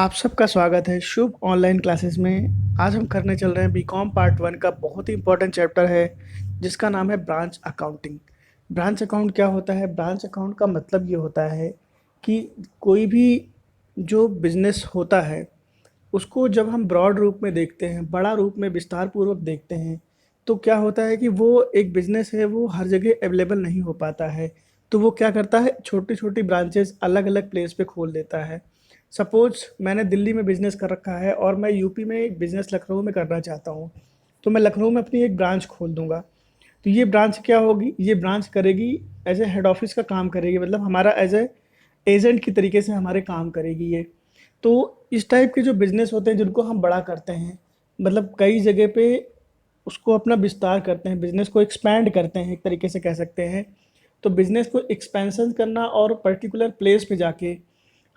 आप सबका स्वागत है शुभ ऑनलाइन क्लासेस में। आज हम करने चल रहे हैं बीकॉम पार्ट वन का बहुत ही इंपॉर्टेंट चैप्टर है जिसका नाम है ब्रांच अकाउंटिंग। ब्रांच अकाउंट क्या होता है? ब्रांच अकाउंट का मतलब ये होता है कि कोई भी जो बिजनेस होता है उसको जब हम ब्रॉड रूप में देखते हैं, बड़ा रूप में विस्तार पूर्वक देखते हैं, तो क्या होता है कि वो एक बिजनेस है, वो हर जगह अवेलेबल नहीं हो पाता है। तो वो क्या करता है, छोटी छोटी ब्रांचेस अलग अलग प्लेस पे खोल देता है। सपोज मैंने दिल्ली में बिजनेस कर रखा है और मैं यूपी में एक बिजनेस लखनऊ में करना चाहता हूँ, तो मैं लखनऊ में अपनी एक ब्रांच खोल दूंगा। तो ये ब्रांच क्या होगी, ये ब्रांच करेगी एज ए हेड ऑफिस का काम करेगी, मतलब हमारा एज ए एजेंट की तरीके से हमारे काम करेगी ये। तो इस टाइप के जो बिजनेस होते हैं जिनको हम बड़ा करते हैं, मतलब कई जगह पे उसको अपना विस्तार करते हैं, बिजनेस को एक्सपैंड करते हैं, एक तरीके से कह सकते हैं। तो बिजनेस को एक्सपेंशन करना और पर्टिकुलर प्लेस पे जाके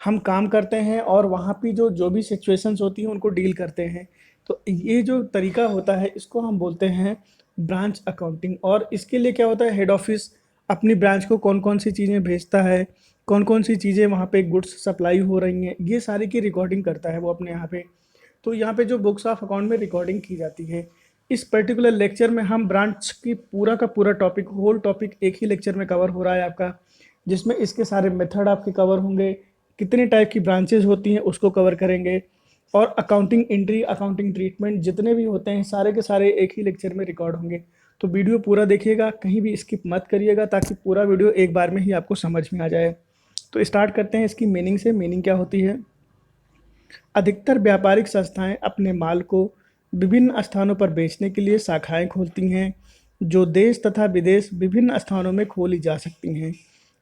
हम काम करते हैं और वहाँ पे जो जो भी सिचुएशंस होती हैं उनको डील करते हैं। तो ये जो तरीका होता है इसको हम बोलते हैं ब्रांच अकाउंटिंग। और इसके लिए क्या होता है, हेड ऑफिस अपनी ब्रांच को कौन कौन सी चीज़ें भेजता है, कौन कौन सी चीज़ें वहाँ पे गुड्स सप्लाई हो रही हैं, ये सारी की रिकॉर्डिंग करता है वो अपने यहाँ पे। तो यहाँ पे जो बुक्स ऑफ अकाउंट में रिकॉर्डिंग की जाती है, इस पर्टिकुलर लेक्चर में हम ब्रांच की पूरा का पूरा टॉपिक, होल टॉपिक एक ही लेक्चर में कवर हो रहा है आपका, जिसमें इसके सारे मेथड आपके कवर होंगे, कितने टाइप की ब्रांचेज होती हैं उसको कवर करेंगे, और अकाउंटिंग एंट्री, अकाउंटिंग ट्रीटमेंट जितने भी होते हैं सारे के सारे एक ही लेक्चर में रिकॉर्ड होंगे। तो वीडियो पूरा देखिएगा, कहीं भी स्किप मत करिएगा, ताकि पूरा वीडियो एक बार में ही आपको समझ में आ जाए। तो स्टार्ट करते हैं इसकी मीनिंग से। मीनिंग क्या होती है? अधिकतर व्यापारिक संस्थाएं अपने माल को विभिन्न स्थानों पर बेचने के लिए शाखाएं खोलती हैं, जो देश तथा विदेश विभिन्न स्थानों में खोली जा सकती हैं।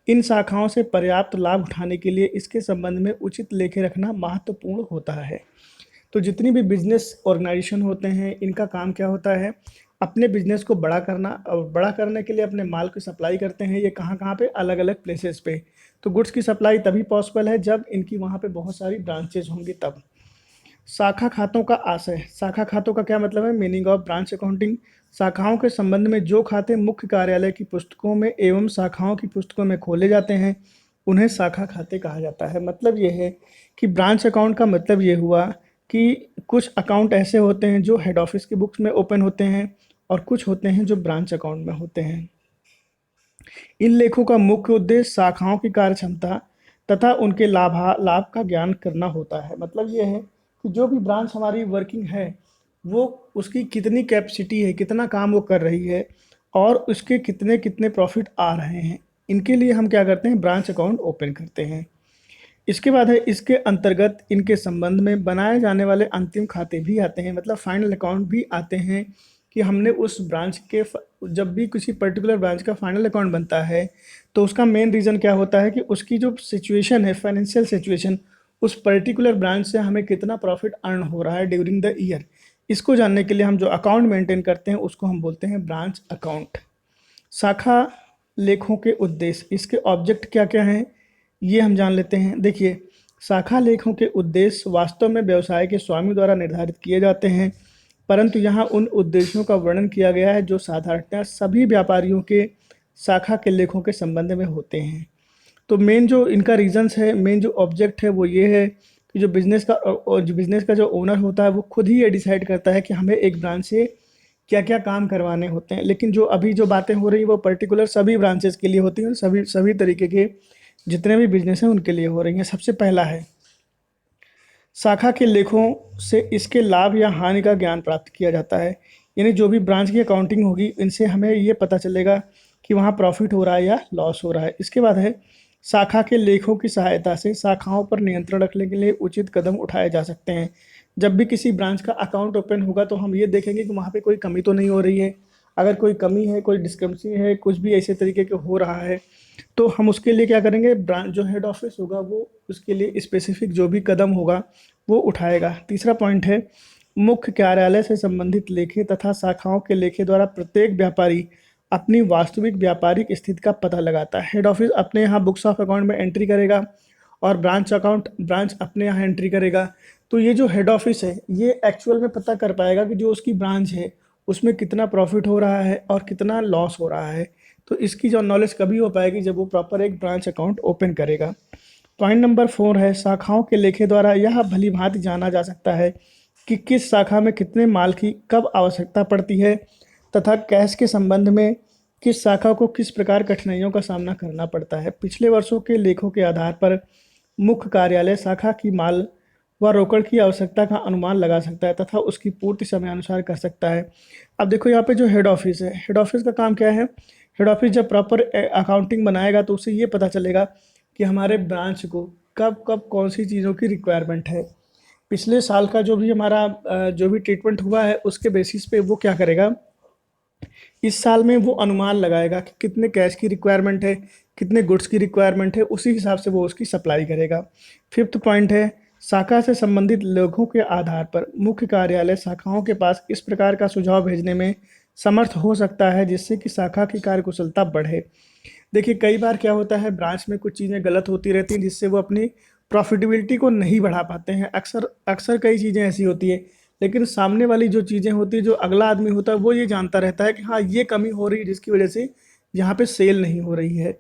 इन शाखाओं से पर्याप्त लाभ उठाने के लिए इसके संबंध में उचित लेखे रखना महत्वपूर्ण होता है। तो जितनी भी बिजनेस ऑर्गेनाइजेशन होते हैं इनका काम क्या होता है, अपने बिजनेस को बड़ा करना, और बड़ा करने के लिए अपने माल की सप्लाई करते हैं। ये कहाँ कहाँ पे, अलग अलग प्लेसेस पे। तो गुड्स की सप्लाई तभी पॉसिबल है जब इनकी वहाँ पे बहुत सारी ब्रांचेज होंगी तब। शाखा खातों का आशय। शाखा खातों का क्या मतलब है? Meaning of branch accounting. शाखाओं के संबंध में जो खाते मुख्य कार्यालय की पुस्तकों में एवं शाखाओं की पुस्तकों में खोले जाते हैं उन्हें शाखा खाते कहा जाता है। मतलब ये है कि ब्रांच अकाउंट का मतलब ये हुआ कि कुछ अकाउंट ऐसे होते हैं जो हेड ऑफिस की बुक्स में ओपन होते हैं, और कुछ होते हैं जो ब्रांच अकाउंट में होते हैं। इन लेखों का मुख्य उद्देश्य शाखाओं की कार्यक्षमता तथा उनके लाभ का ज्ञान करना होता है। मतलब ये है कि जो भी ब्रांच हमारी वर्किंग है, वो उसकी कितनी कैपेसिटी है, कितना काम वो कर रही है, और उसके कितने कितने प्रॉफिट आ रहे हैं, इनके लिए हम क्या करते हैं, ब्रांच अकाउंट ओपन करते हैं। इसके बाद है, इसके अंतर्गत इनके संबंध में बनाए जाने वाले अंतिम खाते भी आते हैं, मतलब फाइनल अकाउंट भी आते हैं। कि हमने उस ब्रांच के जब भी किसी पर्टिकुलर ब्रांच का फाइनल अकाउंट बनता है, तो उसका मेन रीज़न क्या होता है कि उसकी जो सिचुएशन है, फाइनेंशियल सिचुएशन, उस पर्टिकुलर ब्रांच से हमें कितना प्रॉफिट अर्न हो रहा है ड्यूरिंग द ईयर, इसको जानने के लिए हम जो अकाउंट मेंटेन करते हैं उसको हम बोलते हैं ब्रांच अकाउंट। शाखा लेखों के उद्देश्य, इसके ऑब्जेक्ट क्या क्या हैं, ये हम जान लेते हैं। देखिए, शाखा लेखों के उद्देश्य वास्तव में व्यवसाय के स्वामी द्वारा निर्धारित किए जाते हैं, परंतु यहाँ उन उद्देश्यों का वर्णन किया गया है जो साधारणतः सभी व्यापारियों के शाखा के लेखों के संबंध में होते हैं। तो मेन जो इनका रीजंस है, मेन जो ऑब्जेक्ट है वो ये है कि जो बिजनेस का जो ओनर होता है वो खुद ही ये डिसाइड करता है कि हमें एक ब्रांच से क्या क्या काम करवाने होते हैं। लेकिन जो अभी जो बातें हो रही हैं वो पर्टिकुलर सभी ब्रांचेस के लिए होती हैं, सभी सभी तरीके के जितने भी बिजनेस हैं उनके लिए हो रही हैं। सबसे पहला है, शाखा के लेखों से इसके लाभ या हानि का ज्ञान प्राप्त किया जाता है। यानी जो भी ब्रांच की अकाउंटिंग होगी, इनसे हमें ये पता चलेगा कि वहाँ प्रॉफिट हो रहा है या लॉस हो रहा है। इसके बाद है, शाखा के लेखों की सहायता से शाखाओं पर नियंत्रण रखने के लिए उचित कदम उठाए जा सकते हैं। जब भी किसी ब्रांच का अकाउंट ओपन होगा तो हम ये देखेंगे कि वहाँ पे कोई कमी तो नहीं हो रही है। अगर कोई कमी है, कोई डिस्क्रिपेंसी है, कुछ भी ऐसे तरीके के हो रहा है, तो हम उसके लिए क्या करेंगे, ब्रांच जो हेड ऑफिस होगा वो उसके लिए स्पेसिफिक जो भी कदम होगा वो उठाएगा। तीसरा पॉइंट है, मुख्य कार्यालय से संबंधित लेखे तथा शाखाओं के लेखे द्वारा प्रत्येक व्यापारी अपनी वास्तविक व्यापारिक स्थिति का पता लगाता है। हेड ऑफिस अपने यहाँ बुक्स ऑफ अकाउंट में एंट्री करेगा और ब्रांच अपने यहाँ एंट्री करेगा। तो ये जो हेड ऑफिस है ये एक्चुअल में पता कर पाएगा कि जो उसकी ब्रांच है उसमें कितना प्रॉफिट हो रहा है और कितना लॉस हो रहा है। तो इसकी जो नॉलेज कभी हो पाएगी जब वो प्रॉपर एक ब्रांच अकाउंट ओपन करेगा। पॉइंट नंबर 4 है शाखाओं के लेखे द्वारा यह भलीभांति जाना जा सकता है कि किस शाखा में कितने माल की कब आवश्यकता पड़ती है तथा कैश के संबंध में किस शाखा को किस प्रकार कठिनाइयों का सामना करना पड़ता है। पिछले वर्षों के लेखों के आधार पर मुख्य कार्यालय शाखा की माल व रोकड़ की आवश्यकता का अनुमान लगा सकता है तथा उसकी पूर्ति समय अनुसार कर सकता है। अब देखो यहाँ पे जो हेड ऑफिस है, हेड ऑफिस का काम क्या है? हेड ऑफिस जब प्रॉपर अकाउंटिंग बनाएगा तो उसे ये पता चलेगा कि हमारे ब्रांच को कब कब कौन सी चीज़ों की रिक्वायरमेंट है। पिछले साल का जो भी हमारा जो भी ट्रीटमेंट हुआ है उसके बेसिस पे वो क्या करेगा, इस साल में वो अनुमान लगाएगा कि कितने कैश की रिक्वायरमेंट है, कितने गुड्स की रिक्वायरमेंट है, उसी हिसाब से वो उसकी सप्लाई करेगा। फिफ्थ पॉइंट है शाखा से संबंधित लोगों के आधार पर मुख्य कार्यालय शाखाओं के पास इस प्रकार का सुझाव भेजने में समर्थ हो सकता है जिससे कि शाखा की कार्यकुशलता बढ़े। देखिए कई बार क्या होता है, ब्रांच में कुछ चीज़ें गलत होती रहती हैं जिससे वो अपनी प्रॉफिटेबिलिटी को नहीं बढ़ा पाते हैं। अक्सर अक्सर कई चीज़ें ऐसी होती है, लेकिन सामने वाली जो चीज़ें होती है, जो अगला आदमी होता है वो ये जानता रहता है कि हाँ ये कमी हो रही है जिसकी वजह से यहाँ पे सेल नहीं हो रही है।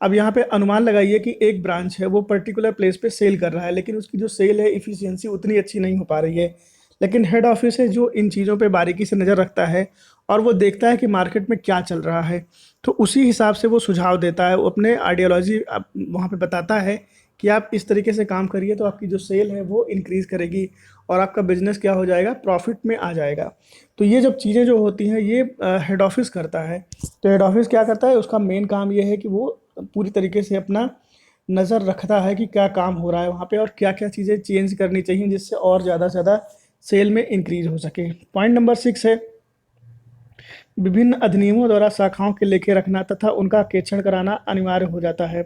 अब यहाँ पे अनुमान लगाइए कि एक ब्रांच है वो पर्टिकुलर प्लेस पे सेल कर रहा है, लेकिन उसकी जो सेल है इफ़िशियंसी उतनी अच्छी नहीं हो पा रही है। लेकिन हेड ऑफिस है जो इन चीज़ों पे बारीकी से नज़र रखता है और वो देखता है कि मार्केट में क्या चल रहा है, तो उसी हिसाब से वो सुझाव देता है, वो अपने आइडियोलॉजी वहाँ पे बताता है कि आप इस तरीके से काम करिए तो आपकी जो सेल है वो इंक्रीज़ करेगी और आपका बिजनेस क्या हो जाएगा, प्रॉफिट में आ जाएगा। तो ये जब चीज़ें जो होती हैं ये हेड ऑफिस करता है। तो हेड ऑफिस क्या करता है, उसका मेन काम ये है कि वो पूरी तरीके से अपना नज़र रखता है कि क्या काम हो रहा है वहाँ पे और क्या क्या चीज़ें चेंज करनी चाहिए जिससे और ज़्यादा से ज़्यादा सेल में इंक्रीज हो सके। पॉइंट नंबर 6 है विभिन्न अधिनियमों द्वारा शाखाओं के लेखे रखना तथा उनका अकेक्षण कराना अनिवार्य हो जाता है।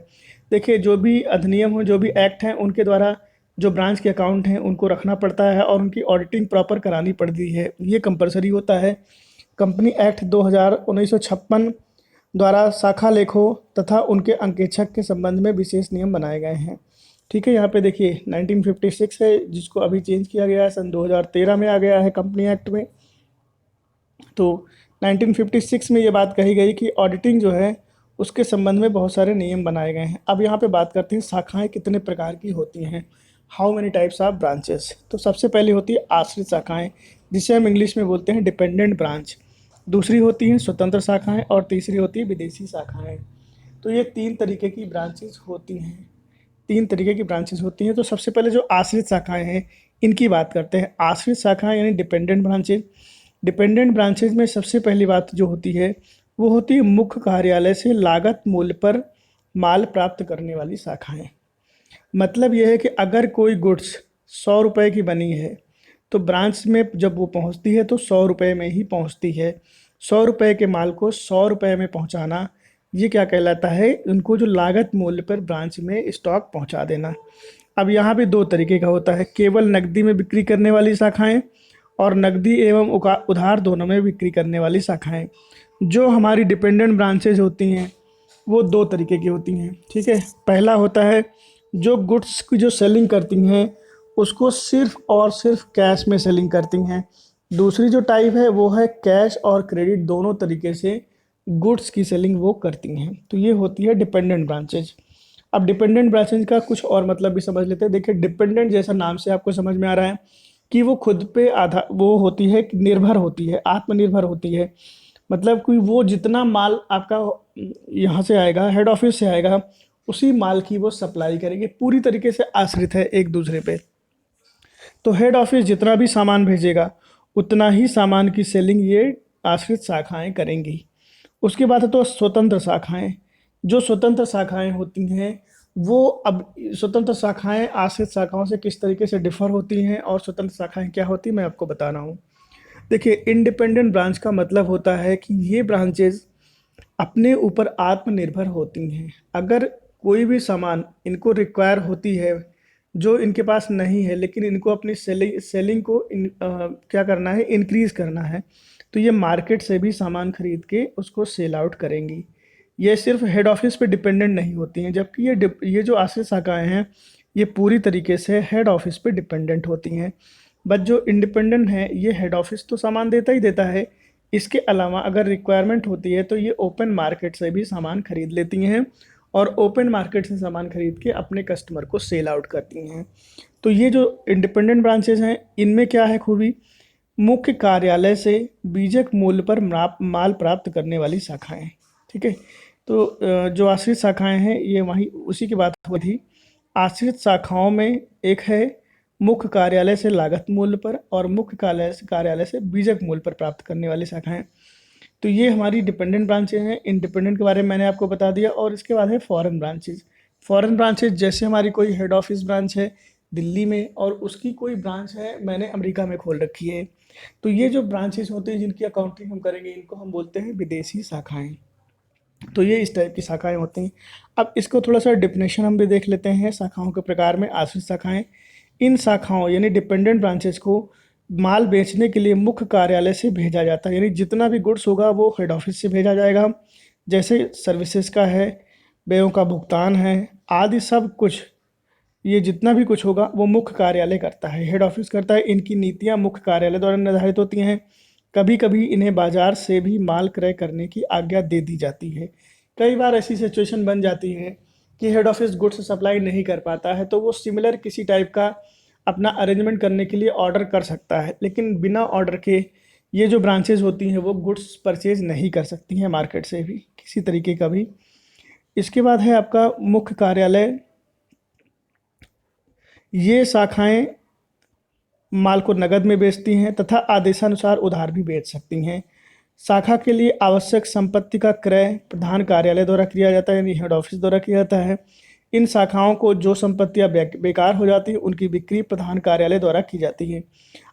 देखिए जो भी अधिनियम हो, जो भी एक्ट हैं, उनके द्वारा जो ब्रांच के अकाउंट हैं उनको रखना पड़ता है और उनकी ऑडिटिंग प्रॉपर करानी पड़ती है, ये कंपलसरी होता है। कंपनी एक्ट 1956 द्वारा शाखा लेखों तथा उनके अंकेक्षक के संबंध में विशेष नियम बनाए गए हैं। ठीक है, यहाँ पे देखिए 1956 है जिसको अभी चेंज किया गया है, सन 2013 में आ गया है कंपनी एक्ट में। तो 1956 में ये बात कही गई कि ऑडिटिंग जो है उसके संबंध में बहुत सारे नियम बनाए गए हैं। अब यहाँ पे बात करते हैं शाखाएं कितने प्रकार की होती हैं, how many types of branches. तो सबसे पहले होती है आश्रित शाखाएं, जिसे हम इंग्लिश में बोलते हैं डिपेंडेंट ब्रांच। दूसरी होती हैं स्वतंत्र शाखाएं और तीसरी होती है विदेशी शाखाएं। तो ये तीन तरीके की ब्रांचेस होती हैं, तीन तरीके की ब्रांचेस होती हैं। तो सबसे पहले जो आश्रित शाखाएं हैं इनकी बात करते हैं। आश्रित शाखाएं यानी डिपेंडेंट ब्रांचेज। डिपेंडेंट ब्रांचेज में सबसे पहली बात जो होती है वो होती है मुख्य कार्यालय से लागत मूल्य पर माल प्राप्त करने वाली शाखाएं। मतलब यह है कि अगर कोई गुड्स 100 रुपये की बनी है तो ब्रांच में जब वो पहुंचती है तो 100 रुपये में ही पहुंचती है। 100 रुपये के माल को 100 रुपये में पहुंचाना, ये क्या कहलाता है, उनको जो लागत मूल्य पर ब्रांच में स्टॉक पहुंचा देना। अब यहाँ पे दो तरीके का होता है, केवल नकदी में बिक्री करने वाली शाखाएं और नकदी एवं उधार दोनों में बिक्री करने वाली शाखाएं। जो हमारी डिपेंडेंट ब्रांचेज होती हैं वो दो तरीके की होती हैं। ठीक है, पहला होता है जो गुड्स की जो सेलिंग करती हैं उसको सिर्फ और सिर्फ कैश में सेलिंग करती हैं। दूसरी जो टाइप है वो है कैश और क्रेडिट दोनों तरीके से गुड्स की सेलिंग वो करती हैं। तो ये होती है डिपेंडेंट ब्रांचेज। अब डिपेंडेंट ब्रांचेज का कुछ और मतलब भी समझ लेते हैं। देखिए डिपेंडेंट जैसा नाम से आपको समझ में आ रहा है कि वो खुद पे आधा वो होती है, निर्भर होती है, आत्मनिर्भर होती है। मतलब कि वो जितना माल आपका यहाँ से आएगा, हेड ऑफिस से आएगा, उसी माल की वो सप्लाई करेगी, पूरी तरीके से आश्रित है एक दूसरे पे। तो हेड ऑफिस जितना भी सामान भेजेगा उतना ही सामान की सेलिंग ये आश्रित शाखाएं करेंगी। उसके बाद है तो स्वतंत्र शाखाएं। जो स्वतंत्र शाखाएं होती हैं वो, अब स्वतंत्र शाखाएं आश्रित शाखाओं से किस तरीके से डिफर होती हैं और स्वतंत्र शाखाएं क्या होती हैं मैं आपको बता रहा हूँ। देखिए इंडिपेंडेंट ब्रांच का मतलब होता है कि ये ब्रांचेज अपने ऊपर आत्मनिर्भर होती हैं। अगर कोई भी सामान इनको रिक्वायर होती है जो इनके पास नहीं है, लेकिन इनको अपनी सेलिंग को क्या करना है, इंक्रीज़ करना है, तो ये मार्केट से भी सामान खरीद के उसको सेल आउट करेंगी। ये सिर्फ हेड ऑफिस पे डिपेंडेंट नहीं होती हैं, जबकि ये जो आश्रित शाखाएं हैं ये पूरी तरीके से हेड ऑफिस पे डिपेंडेंट होती हैं। बट जो इंडिपेंडेंट है ये हेड ऑफिस तो सामान देता ही देता है, इसके अलावा अगर रिक्वायरमेंट होती है तो ये ओपन मार्केट से भी सामान खरीद लेती हैं और ओपन मार्केट से सामान खरीद के अपने कस्टमर को सेल आउट करती हैं। तो ये जो इंडिपेंडेंट ब्रांचेज हैं, इनमें क्या है खूबी, मुख्य कार्यालय से बीजक मूल्य पर माल प्राप्त करने वाली शाखाएं। ठीक है। तो जो आश्रित शाखाएं हैं ये वहीं उसी की बात हुई थी। आश्रित शाखाओं में एक है मुख्य कार्यालय से लागत मूल्य पर और मुख्य कार्यालय से बीजक मूल्य पर प्राप्त करने वाली शाखाएं। तो ये हमारी डिपेंडेंट ब्रांचेज हैं। इंडिपेंडेंट के बारे में मैंने आपको बता दिया। और इसके बाद है फॉरेन ब्रांचेज। फॉरेन ब्रांचेज जैसे हमारी कोई हेड ऑफिस ब्रांच है दिल्ली में और उसकी कोई ब्रांच है मैंने अमेरिका में खोल रखी है, तो ये जो ब्रांचेस होते हैं जिनकी अकाउंटिंग हम करेंगे इनको हम बोलते हैं विदेशी शाखाएं। तो ये इस टाइप की शाखाएं होती हैं। अब इसको थोड़ा सा डिफिनेशन हम भी देख लेते हैं शाखाओं के प्रकार में। आश्रित शाखाएं, इन शाखाओं यानी डिपेंडेंट ब्रांचेस को माल बेचने के लिए मुख्य कार्यालय से भेजा जाता है, यानी जितना भी गुड्स होगा वो हेड ऑफिस से भेजा जाएगा। जैसे सर्विसेज का है, व्ययों का भुगतान है आदि सब कुछ, ये जितना भी कुछ होगा वो मुख्य कार्यालय करता है, हेड ऑफिस करता है। इनकी नीतियां मुख्य कार्यालय द्वारा निर्धारित होती हैं। कभी कभी इन्हें बाजार से भी माल क्रय करने की आज्ञा दे दी जाती है। कई बार ऐसी सिचुएशन बन जाती है कि हेड ऑफिस गुड्स सप्लाई नहीं कर पाता है, तो वो सिमिलर किसी टाइप का अपना अरेंजमेंट करने के लिए ऑर्डर कर सकता है, लेकिन बिना ऑर्डर के ये जो ब्रांचेज होती हैं वो गुड्स परचेज नहीं कर सकती हैं मार्केट से भी किसी तरीके का भी। इसके बाद है आपका मुख्य कार्यालय। ये शाखाएं माल को नकद में बेचती हैं तथा आदेशानुसार उधार भी बेच सकती हैं। शाखा के लिए आवश्यक संपत्ति का क्रय प्रधान कार्यालय द्वारा किया जाता है, यानी हेड ऑफिस द्वारा किया जाता है। इन शाखाओं को जो संपत्तियां बेकार हो जाती हैं उनकी बिक्री प्रधान कार्यालय द्वारा की जाती है।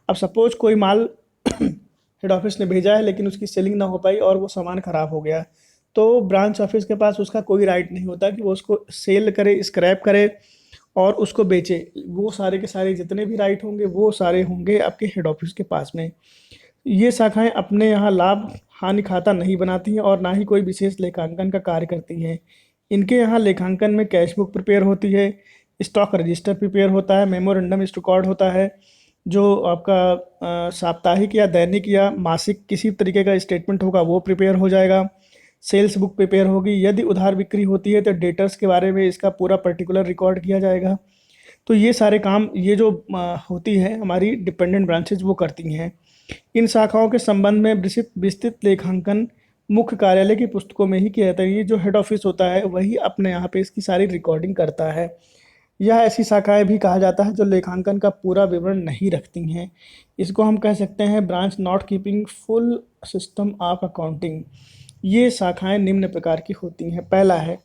अब सपोज कोई माल हेड ऑफिस ने भेजा है लेकिन उसकी सेलिंग ना हो पाई और वो सामान ख़राब हो गया, तो ब्रांच ऑफिस के पास उसका कोई राइट नहीं होता कि वो उसको सेल करे, स्क्रैप करे और उसको बेचे। वो सारे के सारे जितने भी राइट होंगे वो सारे होंगे आपके हेड ऑफिस के पास में। ये शाखाएं अपने यहाँ लाभ हानि खाता नहीं बनाती हैं और ना ही कोई विशेष लेखांकन का कार्य करती हैं। इनके यहाँ लेखांकन में कैश बुक प्रिपेयर होती है, स्टॉक रजिस्टर प्रिपेयर होता है, मेमोरेंडम रिकॉर्ड होता है, जो आपका साप्ताहिक या दैनिक या मासिक किसी तरीके का स्टेटमेंट होगा वो प्रिपेयर हो जाएगा। सेल्स बुक प्रिपेयर होगी। यदि उधार बिक्री होती है तो डेटर्स के बारे में इसका पूरा पर्टिकुलर रिकॉर्ड किया जाएगा। तो ये सारे काम ये जो होती है हमारी डिपेंडेंट ब्रांचेज वो करती हैं। इन शाखाओं के संबंध में विस्तृत लेखांकन मुख्य कार्यालय की पुस्तकों में ही किया जाता है। ये जो हेड ऑफिस होता है वही अपने यहाँ पे इसकी सारी रिकॉर्डिंग करता है। यह ऐसी शाखाएं भी कहा जाता है जो लेखांकन का पूरा विवरण नहीं रखती हैं। इसको हम कह सकते हैं branch not keeping full system of accounting. ये शाखाएं निम्न प्रकार की होती हैं। पहला है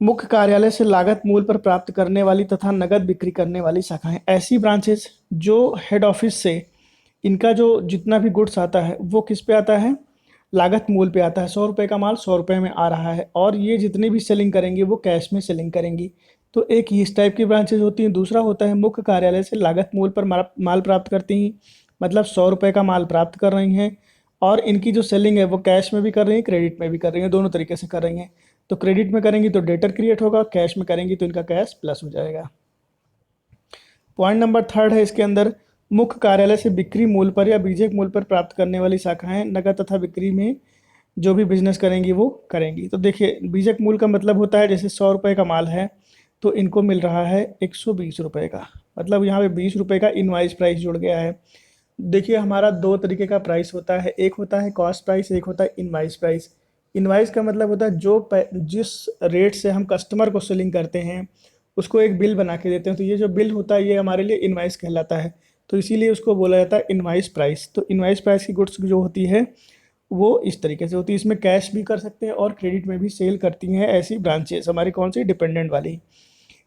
मुख्य कार्यालय से लागत मूल्य पर प्राप्त करने वाली तथा नगद बिक्री करने वाली शाखाएं। ऐसी ब्रांचेस जो हेड ऑफिस से इनका जो जितना भी गुड्स आता है वो किस पे आता है, लागत मूल्य पे आता है। 100 रुपये का माल 100 रुपये में आ रहा है और ये जितनी भी सेलिंग करेंगी वो कैश में सेलिंग करेंगी। तो एक ही इस टाइप की ब्रांचेज होती हैं। दूसरा होता है मुख्य कार्यालय से लागत मूल्य पर माल प्राप्त करती हैं, मतलब 100 रुपये का माल प्राप्त कर रही हैं और इनकी जो सेलिंग है वो कैश में भी कर रही हैं, क्रेडिट में भी कर रही हैं, दोनों तरीके से कर रही हैं। तो क्रेडिट में करेंगी तो डेटर क्रिएट होगा, कैश में करेंगी तो इनका कैश प्लस हो जाएगा। पॉइंट नंबर 3 है इसके अंदर, मुख्य कार्यालय से बिक्री मूल्य पर या बीजक मूल्य पर प्राप्त करने वाली शाखाएं नकद तथा बिक्री में जो भी बिजनेस करेंगी वो करेंगी। तो देखिए बीजक मूल्य का मतलब होता है जैसे 100 रुपये का माल है तो इनको मिल रहा है 120 रुपये का, मतलब यहाँ पे 20 रुपये का इनवाइस प्राइस जुड़ गया है। देखिए हमारा दो तरीके का प्राइस होता है, एक होता है कॉस्ट प्राइस, एक होता है इनवाइस प्राइस। इनवाइस का मतलब होता है जिस रेट से हम कस्टमर को सेलिंग करते हैं उसको एक बिल बना के देते हैं, तो ये जो बिल होता है ये हमारे लिए इनवाइस कहलाता है। तो इसीलिए उसको बोला जाता है इनवाइस प्राइस। तो इनवाइस प्राइस की गुड्स जो होती है वो इस तरीके से होती है। इसमें कैश भी कर सकते हैं और क्रेडिट में भी सेल करती हैं ऐसी ब्रांचेस हमारी, कौन सी, डिपेंडेंट वाली।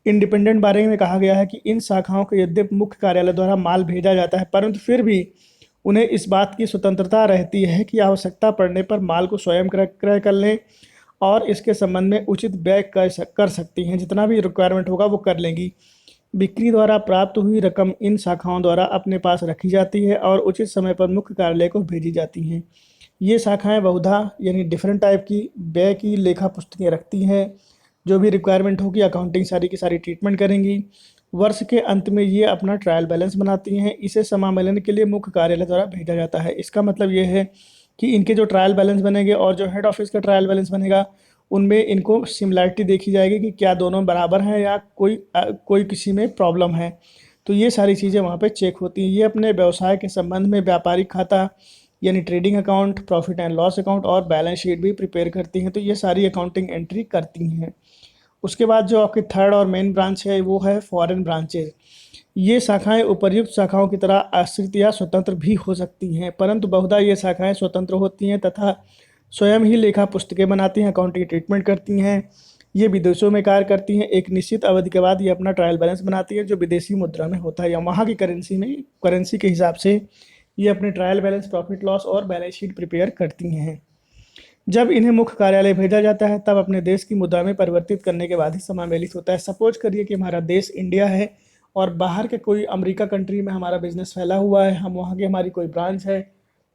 इंडिपेंडेंट बारे में कहा गया है कि इन शाखाओं को यद्यपि मुख्य कार्यालय द्वारा माल भेजा जाता है परंतु फिर भी उन्हें इस बात की स्वतंत्रता रहती है कि आवश्यकता पड़ने पर माल को स्वयं क्रय कर लें और इसके संबंध में उचित व्यय कर सकती हैं। जितना भी रिक्वायरमेंट होगा वो कर लेंगी। बिक्री द्वारा प्राप्त हुई रकम इन शाखाओं द्वारा अपने पास रखी जाती है और उचित समय पर मुख्य कार्यालय को भेजी जाती हैं। ये शाखाएं बहुधा यानी डिफरेंट टाइप की व्यय की लेखा पुस्तकें रखती हैं। जो भी रिक्वायरमेंट होगी अकाउंटिंग सारी की सारी ट्रीटमेंट करेंगी। वर्ष के अंत में ये अपना ट्रायल बैलेंस बनाती हैं, इसे समामेलन के लिए मुख्य कार्यालय द्वारा भेजा जाता है। इसका मतलब ये है कि इनके जो ट्रायल बैलेंस बनेंगे और जो हेड ऑफिस का ट्रायल बैलेंस बनेगा उनमें इनको सिमिलैरिटी देखी जाएगी कि क्या दोनों बराबर हैं या कोई किसी में प्रॉब्लम है। तो ये सारी चीज़ें वहाँ पे चेक होती हैं। ये अपने व्यवसाय के संबंध में व्यापारिक खाता यानी trading account, profit and loss account और बैलेंस शीट भी प्रिपेयर करती हैं। तो ये सारी अकाउंटिंग एंट्री करती हैं। उसके बाद जो आपकी थर्ड और मेन ब्रांच है वो है फॉरेन ब्रांचेज। ये शाखाएं उपर्युक्त शाखाओं की तरह आश्रित या स्वतंत्र भी हो सकती हैं, परंतु बहुधा ये शाखाएं स्वतंत्र होती हैं तथा स्वयं ही लेखा पुस्तकें बनाती हैं, अकाउंटिंग ट्रीटमेंट करती हैं। ये विदेशों में कार्य करती हैं। एक निश्चित अवधि के बाद ये अपना ट्रायल बैलेंस बनाती है जो विदेशी मुद्रा में होता है या वहाँ की करेंसी के हिसाब से ये अपने ट्रायल बैलेंस, प्रॉफिट लॉस और बैलेंस शीट प्रिपेयर करती हैं। जब इन्हें मुख्य कार्यालय भेजा जाता है तब अपने देश की मुद्रा में परिवर्तित करने के बाद ही समावेशित होता है। सपोज करिए कि हमारा देश इंडिया है और बाहर के कोई अमेरिका कंट्री में हमारा बिजनेस फैला हुआ है, हम वहाँ की हमारी कोई ब्रांच है,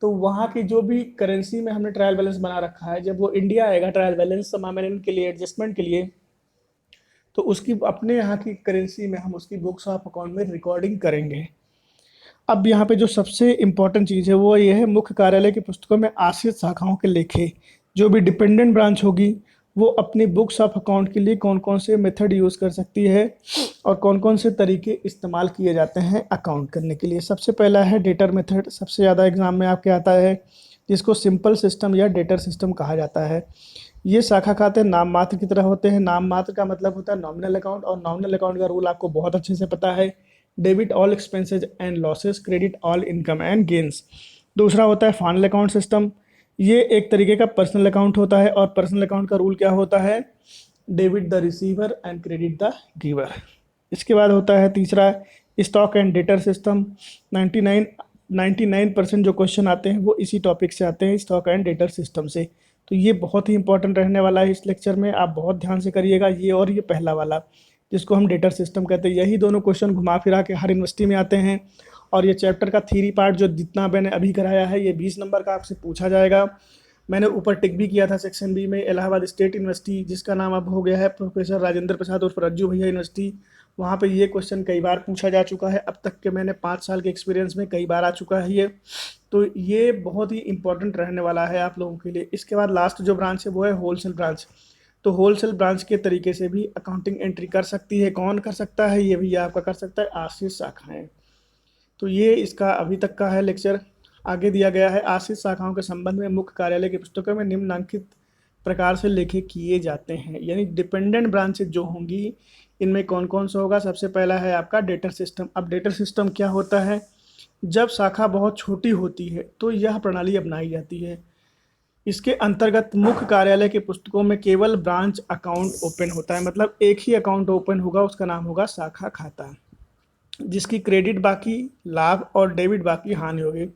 तो वहाँ की जो भी करेंसी में हमने ट्रायल बैलेंस बना रखा है, जब वो इंडिया आएगा ट्रायल बैलेंस समामेलन के लिए, एडजस्टमेंट के लिए, तो उसकी अपने यहाँ की करेंसी में हम उसकी बुक्स ऑफ अकाउंट में रिकॉर्डिंग करेंगे। अब यहाँ पे जो सबसे इम्पोर्टेंट चीज़ है वो ये है, मुख्य कार्यालय की पुस्तकों में आश्रित शाखाओं के लेखे। जो भी डिपेंडेंट ब्रांच होगी वो अपनी बुक्स ऑफ अकाउंट के लिए कौन कौन से मेथड यूज़ कर सकती है और कौन कौन से तरीके इस्तेमाल किए जाते हैं अकाउंट करने के लिए। सबसे पहला है डेटर मेथड, सबसे ज़्यादा एग्जाम में आपके आता है, जिसको सिंपल सिस्टम या डेटर सिस्टम कहा जाता है। ये शाखा खाते नाम मात्र की तरह होते हैं। नाम मात्र का मतलब होता है नॉमिनल अकाउंट, और नॉमिनल अकाउंट का रूल आपको बहुत अच्छे से पता है, debit all expenses and losses, credit all income and gains. दूसरा होता है फाइनल अकाउंट सिस्टम। ये एक तरीके का पर्सनल अकाउंट होता है और पर्सनल अकाउंट का रूल क्या होता है, debit the receiver and credit the giver. इसके बाद होता है तीसरा स्टॉक एंड डेटर सिस्टम। 99% जो क्वेश्चन आते हैं वो इसी टॉपिक से आते हैं, स्टॉक एंड डेटर सिस्टम से। तो ये बहुत ही इंपॉर्टेंट रहने वाला है इस लेक्चर में, आप बहुत ध्यान से करिएगा। ये और ये पहला वाला जिसको हम डेटर सिस्टम कहते हैं, यही दोनों क्वेश्चन घुमा फिरा के हर यूनिवर्सिटी में आते हैं। और ये चैप्टर का थ्योरी पार्ट जो जितना मैंने अभी कराया है ये 20 नंबर का आपसे पूछा जाएगा। मैंने ऊपर टिक भी किया था सेक्शन बी में, इलाहाबाद स्टेट यूनिवर्सिटी जिसका नाम अब हो गया है प्रोफेसर राजेंद्र प्रसाद उर्फ रज्जू भैया यूनिवर्सिटी, वहाँ पे ये क्वेश्चन कई बार पूछा जा चुका है। अब तक के मैंने 5 साल के एक्सपीरियंस में कई बार आ चुका है ये। तो ये बहुत ही इंपॉर्टेंट रहने वाला है आप लोगों के लिए। इसके बाद लास्ट जो ब्रांच है वो है होलसेल ब्रांच। तो होलसेल ब्रांच के तरीके से भी अकाउंटिंग एंट्री कर सकती है। कौन कर सकता है, ये भी आपका कर सकता है आश्रित शाखाएं। तो ये इसका अभी तक का है लेक्चर। आगे दिया गया है आश्रित शाखाओं के संबंध में मुख्य कार्यालय की पुस्तकों में निम्नलिखित प्रकार से लेखे किए जाते हैं, यानी डिपेंडेंट ब्रांचेज जो होंगी इनमें कौन कौन सा होगा। सबसे पहला है आपका डेटर सिस्टम। अब डेटर सिस्टम क्या होता है, जब शाखा बहुत छोटी होती है तो यह प्रणाली अपनाई जाती है। इसके अंतर्गत मुख्य कार्यालय की पुस्तकों में केवल ब्रांच अकाउंट ओपन होता है, मतलब एक ही अकाउंट ओपन होगा, उसका नाम होगा शाखा खाता, जिसकी क्रेडिट बाकी लाभ और डेबिट बाकी हानि होगी।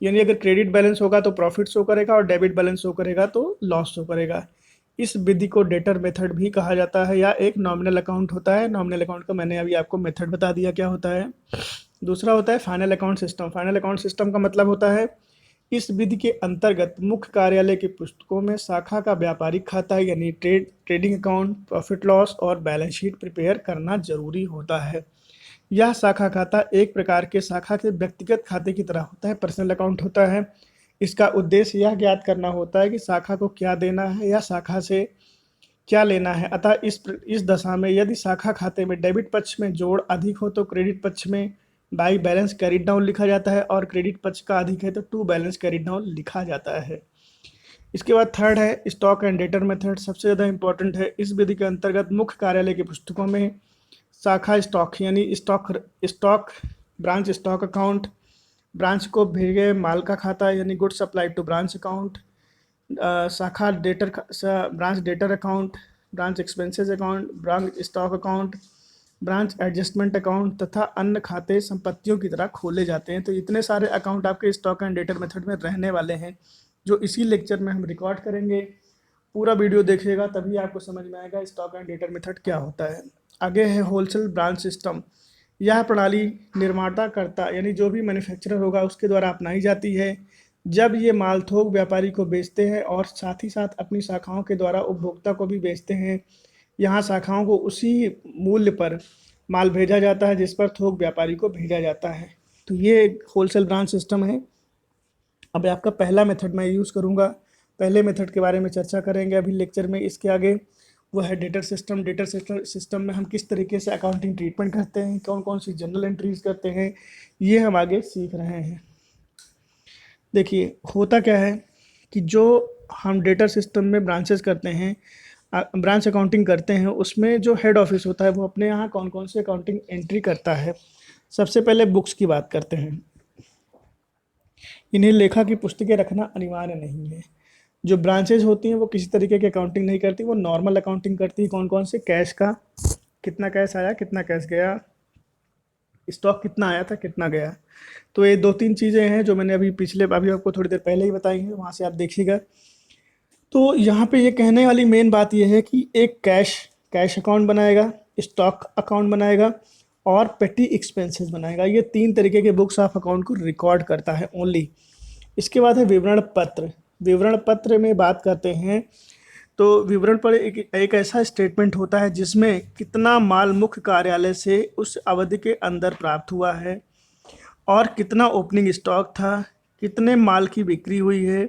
यानी अगर क्रेडिट बैलेंस होगा तो प्रॉफिट शो करेगा और डेबिट बैलेंस शो करेगा तो लॉस शो करेगा। इस विधि को डेटर मेथड भी कहा जाता है, या एक नॉमिनल अकाउंट होता है। नॉमिनल अकाउंट का मैंने अभी आपको मेथड बता दिया क्या होता है। दूसरा होता है final account system. Final account system का मतलब होता है, इस विधि के अंतर्गत मुख्य कार्यालय की पुस्तकों में शाखा का व्यापारिक खाता यानी ट्रेडिंग अकाउंट, प्रॉफिट लॉस और बैलेंस शीट प्रिपेयर करना जरूरी होता है। यह शाखा खाता एक प्रकार के शाखा के व्यक्तिगत खाते की तरह होता है, पर्सनल अकाउंट होता है। इसका उद्देश्य यह ज्ञात करना होता है कि शाखा को क्या देना है या शाखा से क्या लेना है। अतः इस दशा में यदि शाखा खाते में डेबिट पक्ष में जोड़ अधिक हो तो क्रेडिट पक्ष में बाई बैलेंस कैरिड डाउन लिखा जाता है, और क्रेडिट पक्ष का अधिक है तो टू बैलेंस कैरिड डाउन लिखा जाता है। इसके बाद थर्ड है स्टॉक एंड डेटर मेथड, सबसे ज़्यादा इंपॉर्टेंट है। इस विधि के अंतर्गत मुख्य कार्यालय की पुस्तकों में शाखा स्टॉक यानी stock branch stock account, branch को भेजे माल का खाता यानी good supply to branch account, शाखा debtor branch debtor account, branch expenses account, branch stock account, branch adjustment account तथा अन्य खाते संपत्तियों की तरह खोले जाते हैं। तो इतने सारे अकाउंट आपके स्टॉक एंड डेटर मेथड में रहने वाले हैं, जो इसी लेक्चर में हम रिकॉर्ड करेंगे। पूरा वीडियो देखिएगा तभी आपको समझ में आएगा स्टॉक एंड डेटर मेथड क्या होता है। आगे है होलसेल ब्रांच सिस्टम। यह प्रणाली निर्माता करता यानी जो भी मैन्युफैक्चरर होगा उसके द्वारा अपनाई जाती है, जब ये माल थोक व्यापारी को बेचते हैं और साथ ही साथ अपनी शाखाओं के द्वारा उपभोक्ता को भी बेचते हैं। यहाँ शाखाओं को उसी मूल्य पर माल भेजा जाता है जिस पर थोक व्यापारी को भेजा जाता है। तो ये होलसेल ब्रांच सिस्टम है। अब आपका पहला मेथड मैं यूज़ करूँगा पहले मेथड के बारे में चर्चा करेंगे अभी लेक्चर में। इसके आगे वो है डेटा सिस्टम। डेटा सिस्टम में हम किस तरीके से अकाउंटिंग ट्रीटमेंट करते हैं, कौन कौन सी जनरल एंट्रीज करते हैं, ये हम आगे सीख रहे हैं। देखिए होता क्या है कि जो हम डेटा सिस्टम में ब्रांचेस करते हैं, ब्रांच अकाउंटिंग करते हैं, उसमें जो हेड ऑफिस होता है वो अपने यहाँ कौन कौन से अकाउंटिंग एंट्री करता है। सबसे पहले बुक्स की बात करते हैं। इन्हें लेखा की पुस्तकें रखना अनिवार्य नहीं है। जो ब्रांचेज होती हैं वो किसी तरीके की अकाउंटिंग नहीं करती, वो नॉर्मल अकाउंटिंग करती है। कौन कौन से, कैश का, कितना कैश आया, कितना कैश गया, स्टॉक कितना आया था, कितना गया। तो ये दो तीन चीज़ें हैं जो मैंने अभी आपको थोड़ी देर पहले ही बताई हैं, वहाँ से आप देखिएगा। तो यहाँ पे ये कहने वाली मेन बात ये है कि एक कैश अकाउंट बनाएगा, स्टॉक अकाउंट बनाएगा और पेटी एक्सपेंसेस बनाएगा। ये तीन तरीके के बुक्स ऑफ अकाउंट को रिकॉर्ड करता है ओनली। इसके बाद है विवरण पत्र। विवरण पत्र में बात करते हैं तो विवरण पर एक ऐसा स्टेटमेंट होता है जिसमें कितना माल मुख्य कार्यालय से उस अवधि के अंदर प्राप्त हुआ है और कितना ओपनिंग स्टॉक था, कितने माल की बिक्री हुई है,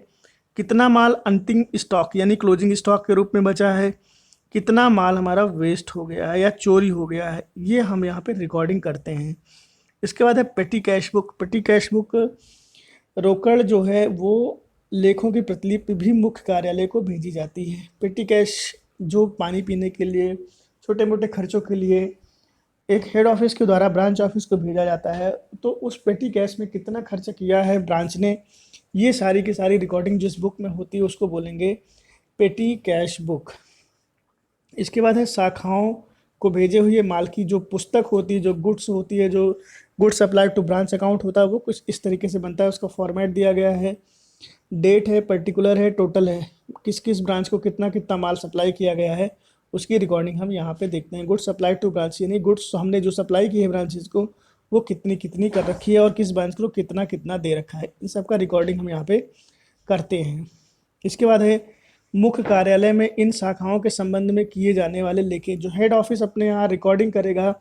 कितना माल अंतिम स्टॉक यानी क्लोजिंग स्टॉक के रूप में बचा है, कितना माल हमारा वेस्ट हो गया है या चोरी हो गया है, ये हम यहाँ पे रिकॉर्डिंग करते हैं। इसके बाद है पेटी कैश बुक। पेटी कैश बुक रोकड़ जो है वो लेखों की प्रतिलिपि भी मुख्य कार्यालय को भेजी जाती है। पेटी कैश जो पानी पीने के लिए, छोटे मोटे खर्चों के लिए एक हेड ऑफिस के द्वारा ब्रांच ऑफिस को भेजा जाता है। तो उस पेटी कैश में कितना खर्च किया है ब्रांच ने, ये सारी की सारी रिकॉर्डिंग जिस बुक में होती है उसको बोलेंगे पेटी कैश बुक। इसके बाद है शाखाओं को भेजे हुए माल की जो पुस्तक होती है, जो गुड्स होती है, जो goods supply to branch account होता है, वो कुछ इस तरीके से बनता है। उसका फॉर्मेट दिया गया है, डेट है, पर्टिकुलर है, टोटल है, किस किस ब्रांच को कितना कितना माल सप्लाई किया गया है, उसकी रिकॉर्डिंग हम यहाँ पे देखते हैं। गुड्स सप्लाई टू ब्रांच यानी गुड्स हमने जो सप्लाई की है ब्रांचेज को वो कितनी कितनी कर रखी है और किस ब्रांच को कितना कितना दे रखा है, इन सब का रिकॉर्डिंग हम यहाँ पे करते हैं। इसके बाद है मुख्य कार्यालय में इन शाखाओं के संबंध में किए जाने वाले लेखे। जो हेड ऑफिस अपने यहाँ रिकॉर्डिंग करेगा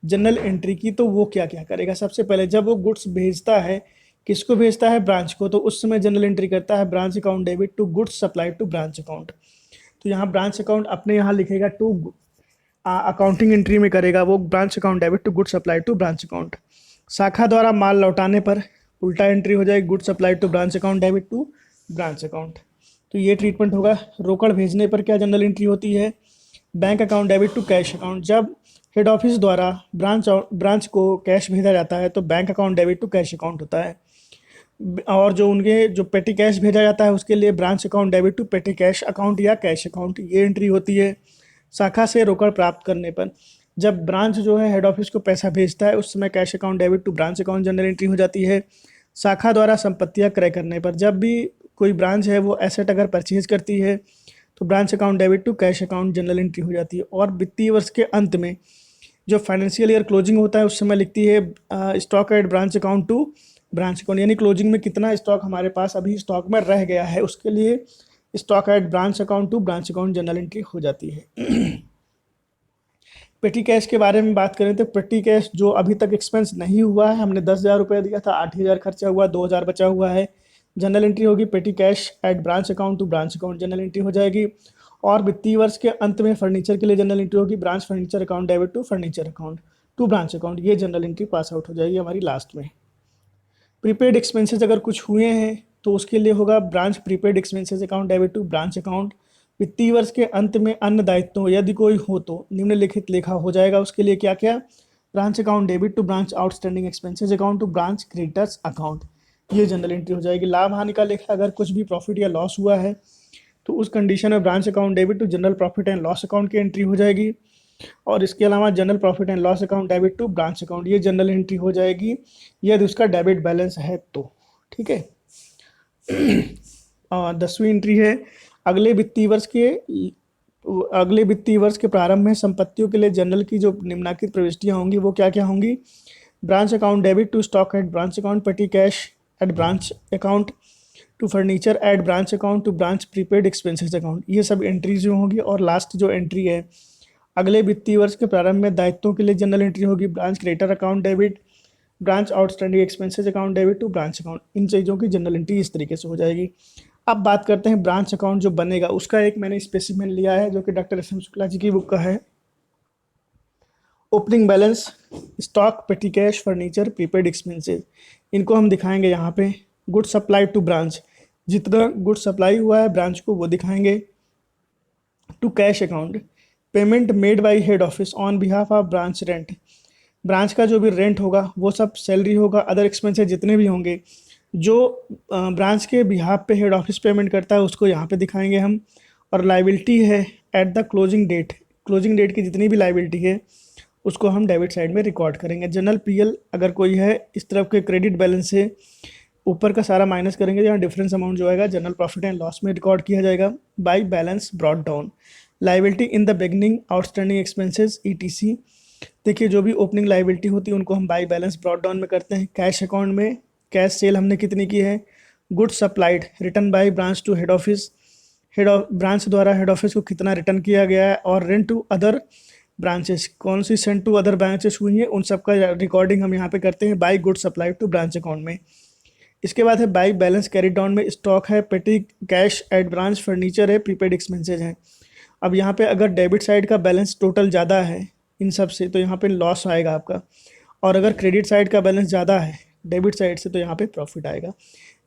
जनरल एंट्री की, तो वो क्या क्या करेगा। सबसे पहले जब वो गुड्स भेजता है, किसको भेजता है, ब्रांच को, तो उस समय जनरल एंट्री करता है branch account debit to goods supply to branch account. तो यहाँ ब्रांच अकाउंट अपने यहाँ लिखेगा टू अकाउंटिंग एंट्री में करेगा वो branch account debit to goods supply to branch account. शाखा द्वारा माल लौटाने पर उल्टा एंट्री हो जाएगी goods supply to branch account debit to branch account. तो ये ट्रीटमेंट होगा। रोकड़ भेजने पर क्या जनरल एंट्री होती है, bank account debit to cash account. जब हेड ऑफिस द्वारा ब्रांच को कैश भेजा जाता है तो bank account debit to cash account होता है। और जो उनके जो पेटी कैश भेजा जाता है उसके लिए branch account debit to petty cash account या कैश अकाउंट, ये एंट्री होती है। शाखा से रोकड़ प्राप्त करने पर जब ब्रांच जो है हेड ऑफिस को पैसा भेजता है उस समय cash account debit to branch account journal entry हो जाती है। शाखा द्वारा संपत्तियां क्रय करने पर जब भी कोई ब्रांच है वो एसेट अगर परचेज करती है तो branch account debit to cash account journal entry हो जाती है। और वित्तीय वर्ष के अंत में जो फाइनेंशियल ईयर क्लोजिंग होता है उस समय लिखती है stock at branch account to branch account, यानी क्लोजिंग में कितना स्टॉक हमारे पास अभी स्टॉक में रह गया है उसके लिए stock at branch account to branch account journal entry हो जाती है। पेटी कैश के बारे में बात करें तो पेटी कैश जो अभी तक एक्सपेंस नहीं हुआ है, हमने 10,000 रुपये दिया था, 8,000 खर्चा हुआ, 2,000 बचा हुआ है, जनरल एंट्री होगी petty cash at branch account to branch account journal entry हो जाएगी। और वित्तीय वर्ष के अंत में फर्नीचर के लिए जनरल एंट्री होगी branch furniture account debit to furniture account to branch account, ये जनरल एंट्री पास आउट हो जाएगी हमारी लास्ट में। प्रीपेड एक्सपेंसेस अगर कुछ हुए हैं तो उसके लिए होगा branch prepaid expenses account debit to branch account. वित्तीय वर्ष के अंत में अन्य दायित्व यदि कोई हो तो निम्नलिखित लेखा हो जाएगा। उसके लिए क्या क्या, branch account debit to branch outstanding expenses account to branch creditors account, ये जनरल एंट्री हो जाएगी। लाभ हानि का लेखा अगर कुछ भी प्रॉफिट या लॉस हुआ है तो उस कंडीशन में branch account debit to general profit and loss account की एंट्री हो जाएगी। और इसके अलावा general profit and loss account debit to branch account, ये जनरल एंट्री हो जाएगी यदि उसका डेबिट बैलेंस है तो, ठीक है। 10वीं एंट्री है अगले वित्तीय वर्ष के प्रारंभ में संपत्तियों के लिए जनरल की जो निम्नलिखित प्रविष्टियां होंगी वो क्या क्या होंगी। Branch account debit to stock at branch account, petty cash at branch account to furniture at branch account to branch prepaid expenses account, ये सब एंट्रीज जो होंगी। और लास्ट जो एंट्री है अगले वित्तीय वर्ष के प्रारंभ में दायित्वों के लिए जनरल एंट्री होगी branch creditor account debit, branch outstanding expenses account debit to branch account, इन चीज़ों की जनरल एंट्री इस तरीके से हो जाएगी। अब बात करते हैं ब्रांच अकाउंट जो बनेगा उसका। एक मैंने स्पेसिमेन लिया है जो कि doctor S M Shukla ji की बुक का है। Opening balance, stock, petty cash, furniture, prepaid expenses, इनको हम दिखाएंगे यहाँ पे। गुड सप्लाई टू ब्रांच, जितना गुड सप्लाई हुआ है ब्रांच को वो दिखाएंगे। To cash account, payment made by head office on behalf of branch rent, branch का जो भी रेंट होगा वो सब सैलरी होगा, अदर एक्सपेंसेस जितने भी होंगे जो ब्रांच के बिहाफ पे हेड ऑफिस पेमेंट करता है उसको यहाँ पे दिखाएंगे हम। और लाइबिलिटी है at the closing date, closing date की जितनी भी लाइबिलिटी है उसको हम डेबिट साइड में रिकॉर्ड करेंगे। जनरल पीएल अगर कोई है इस तरफ के क्रेडिट बैलेंस से ऊपर का सारा माइनस करेंगे, जहाँ डिफरेंस अमाउंट जो आएगा जनरल प्रॉफिट एंड लॉस में रिकॉर्ड किया जाएगा। By balance brought down, liability in the beginning, outstanding expenses etc. देखिए जो भी ओपनिंग लाइबिलिटी होती है उनको हम बाय बैलेंस ब्रॉट डाउन में करते हैं। कैश अकाउंट में कैश सेल हमने कितनी की है, goods supplied return by branch to head office, head of branch द्वारा हेड ऑफिस को कितना रिटर्न किया गया है। और रेंट टू अदर ब्रांचेस, कौन सी सेंड टू अदर ब्रांचेस हुई है उन सब का रिकॉर्डिंग हम यहाँ पे करते हैं by good supplied to branch account में। इसके बाद है बाई बैलेंस कैरी डाउन में स्टॉक है, petty cash at branch, furniture है, प्रीपेड एक्सपेंसेज हैं। अब यहाँ पे अगर डेबिट साइड का बैलेंस टोटल ज़्यादा है इन सब से तो यहाँ पे लॉस आएगा आपका, और अगर क्रेडिट साइड का बैलेंस ज़्यादा है डेबिट साइड से तो यहाँ पे प्रॉफिट आएगा।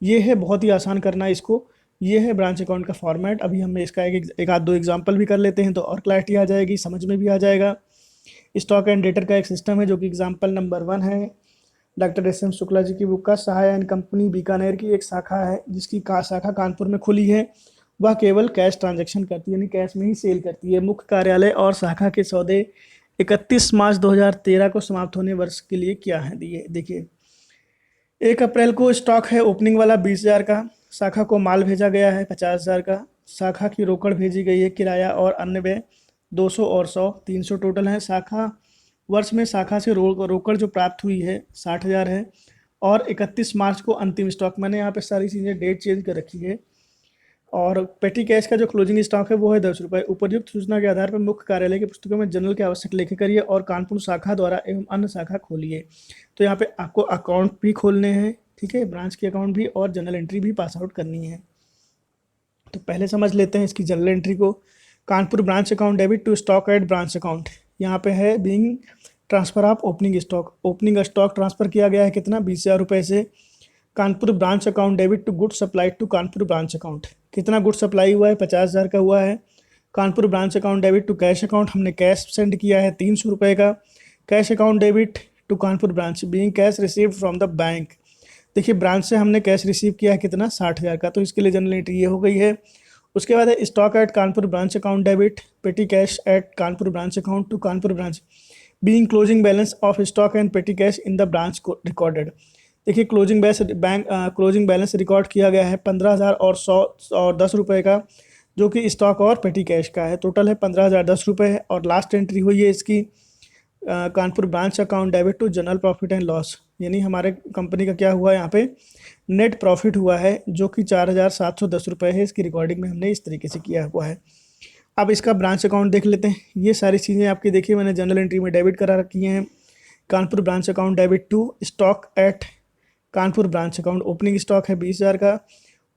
ये है, बहुत ही आसान करना है इसको। ये है ब्रांच अकाउंट का फॉर्मेट। अभी हम इसका एक आध दो एग्जांपल भी कर लेते हैं तो और क्लैरिटी आ जाएगी, समझ में भी आ जाएगा। स्टॉक एंड डेटर का एक सिस्टम है जो कि एग्जाम्पल नंबर 1 है doctor S M Shukla ji की बुक का। सहाय एंड कंपनी बीकानेर की एक शाखा है जिसकी शाखा कानपुर में खुली है। वह केवल कैश ट्रांजैक्शन करती है, यानी कैश में ही सेल करती है। मुख्य कार्यालय और शाखा के सौदे 31 मार्च 2013 को समाप्त होने वर्ष के लिए क्या है दिए। देखिए 1 अप्रैल को स्टॉक है ओपनिंग वाला 20,000 का, शाखा को माल भेजा गया है 50,000 का, शाखा की रोकड़ भेजी गई है, किराया और अन्य व्यय 200 और 100 300 टोटल है। शाखा वर्ष में शाखा से रोकड़ जो प्राप्त हुई है 60,000 है। और 31 मार्च को अंतिम स्टॉक, मैंने यहाँ पे सारी चीज़ें डेट चेंज कर रखी है। और पेटी कैश का जो क्लोजिंग स्टॉक है वो है 10 रुपये। उपयुक्त सूचना के आधार पर मुख्य कार्यालय की पुस्तकों में जनरल के आवश्यक लेखे करिए और कानपुर शाखा द्वारा एवं अन्य शाखा खोलिए। तो यहाँ पे आपको अकाउंट भी खोलने हैं, ठीक है, ब्रांच के अकाउंट भी, और जनरल एंट्री भी पास आउट करनी है। तो पहले समझ लेते हैं इसकी जनरल एंट्री को। Kanpur branch account debit to stock at branch account, यहाँ पे है being transfer of opening stock, opening stock transfer किया गया है कितना, 20,000 रुपये से। Kanpur branch account debit to good supply to Kanpur branch account, कितना गुड सप्लाई हुआ है, 50,000 का हुआ है। Kanpur branch account debit to cash account, हमने कैश सेंड किया है 300 रुपये का। Cash account debit to Kanpur branch being cash received from the bank, देखिए ब्रांच से हमने कैश रिसीव किया है कितना, 60,000 का, तो इसके लिए जनरल एंट्री ये हो गई है। उसके बाद है stock at Kanpur branch account debit, petty cash at Kanpur branch account to Kanpur branch being closing balance of stock and petty cash in the branch को रिकॉर्डेड। देखिए क्लोजिंग बैलेंस रिकॉर्ड किया गया है 15,000 और 100 और 10 रुपये का, जो कि स्टॉक और पेटी कैश का है। टोटल है 15,000 10 रुपये है। और लास्ट एंट्री हुई है इसकी Kanpur branch account debit to general profit and loss, यानी हमारे कंपनी का क्या हुआ है यहाँ पे, नेट प्रॉफिट हुआ है जो कि 4,710 रुपये है। इसकी रिकॉर्डिंग में हमने इस तरीके से किया हुआ है। अब इसका ब्रांच अकाउंट देख लेते हैं। ये सारी चीज़ें आपकी देखिए मैंने जनरल एंट्री में डेबिट करा रखी हैं। Kanpur branch account debit to stock at Kanpur branch account, opening stock है 20,000 का।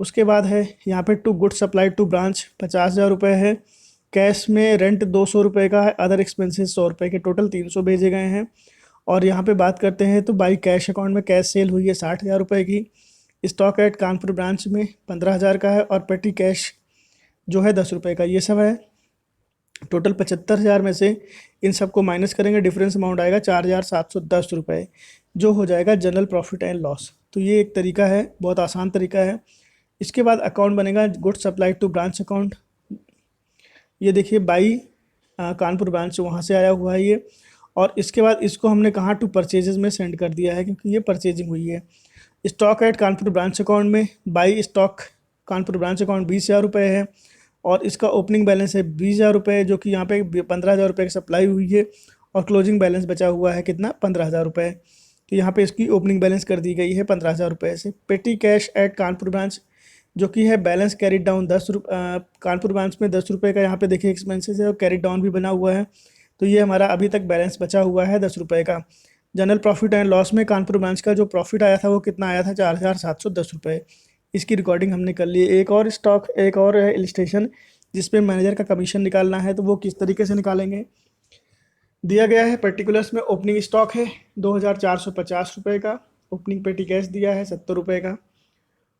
उसके बाद है यहाँ पे to good supply to branch 50,000 रुपये है। कैश में रेंट 200 रुपये का है, अदर एक्सपेंसेस 100 रुपये के, टोटल 300 भेजे गए हैं। और यहाँ पे बात करते हैं तो बाई कैश अकाउंट में कैश सेल हुई है 60,000 रुपये की। स्टॉक एट कानपुर ब्रांच में 15,000 का है, और पेटी कैश जो है 10 रुपये का। ये सब है टोटल 75,000 में से इन सबको माइनस करेंगे, डिफरेंस अमाउंट आएगा 4,710 रुपये, जो हो जाएगा जनरल प्रॉफिट एंड लॉस। तो ये एक तरीका है, बहुत आसान तरीका है। इसके बाद अकाउंट बनेगा good supply to branch account. ये देखिए बाई कानपुर ब्रांच वहाँ से आया हुआ है ये। और इसके बाद इसको हमने कहाँ टू परचेजेस में सेंड कर दिया है क्योंकि ये परचेजिंग हुई है। Stock at Kanpur branch account में by stock Kanpur branch account 20,000 रुपये है, और इसका ओपनिंग बैलेंस है 20,000 रुपये, जो कि यहाँ पे 15,000 रुपये की सप्लाई हुई है, और क्लोजिंग बैलेंस बचा हुआ है कितना, 15,000 रुपये। तो यहाँ पे इसकी ओपनिंग बैलेंस कर दी गई है 15,000 रुपये से। पेटी कैश एट कानपुर ब्रांच जो कि है balance carried down Kanpur branch में 10 रुपये का, यहाँ पे देखिए एक्सपेंसेस है और कैरिड डाउन भी बना हुआ है। तो ये हमारा अभी तक बैलेंस बचा हुआ है 10 रुपये का। जनरल प्रॉफिट एंड लॉस में कानपुर ब्रांच का जो प्रॉफिट आया था वो कितना आया था, 4,710 रुपये। इसकी रिकॉर्डिंग हमने कर ली। एक और है इलिस्ट्रेशन जिसपे मैनेजर का कमीशन निकालना है, तो वो किस तरीके से निकालेंगे। दिया गया है पर्टिकुलर्स में ओपनिंग स्टॉक है 2450 रुपये का, ओपनिंग पेटी कैश दिया है 70 रुपये का,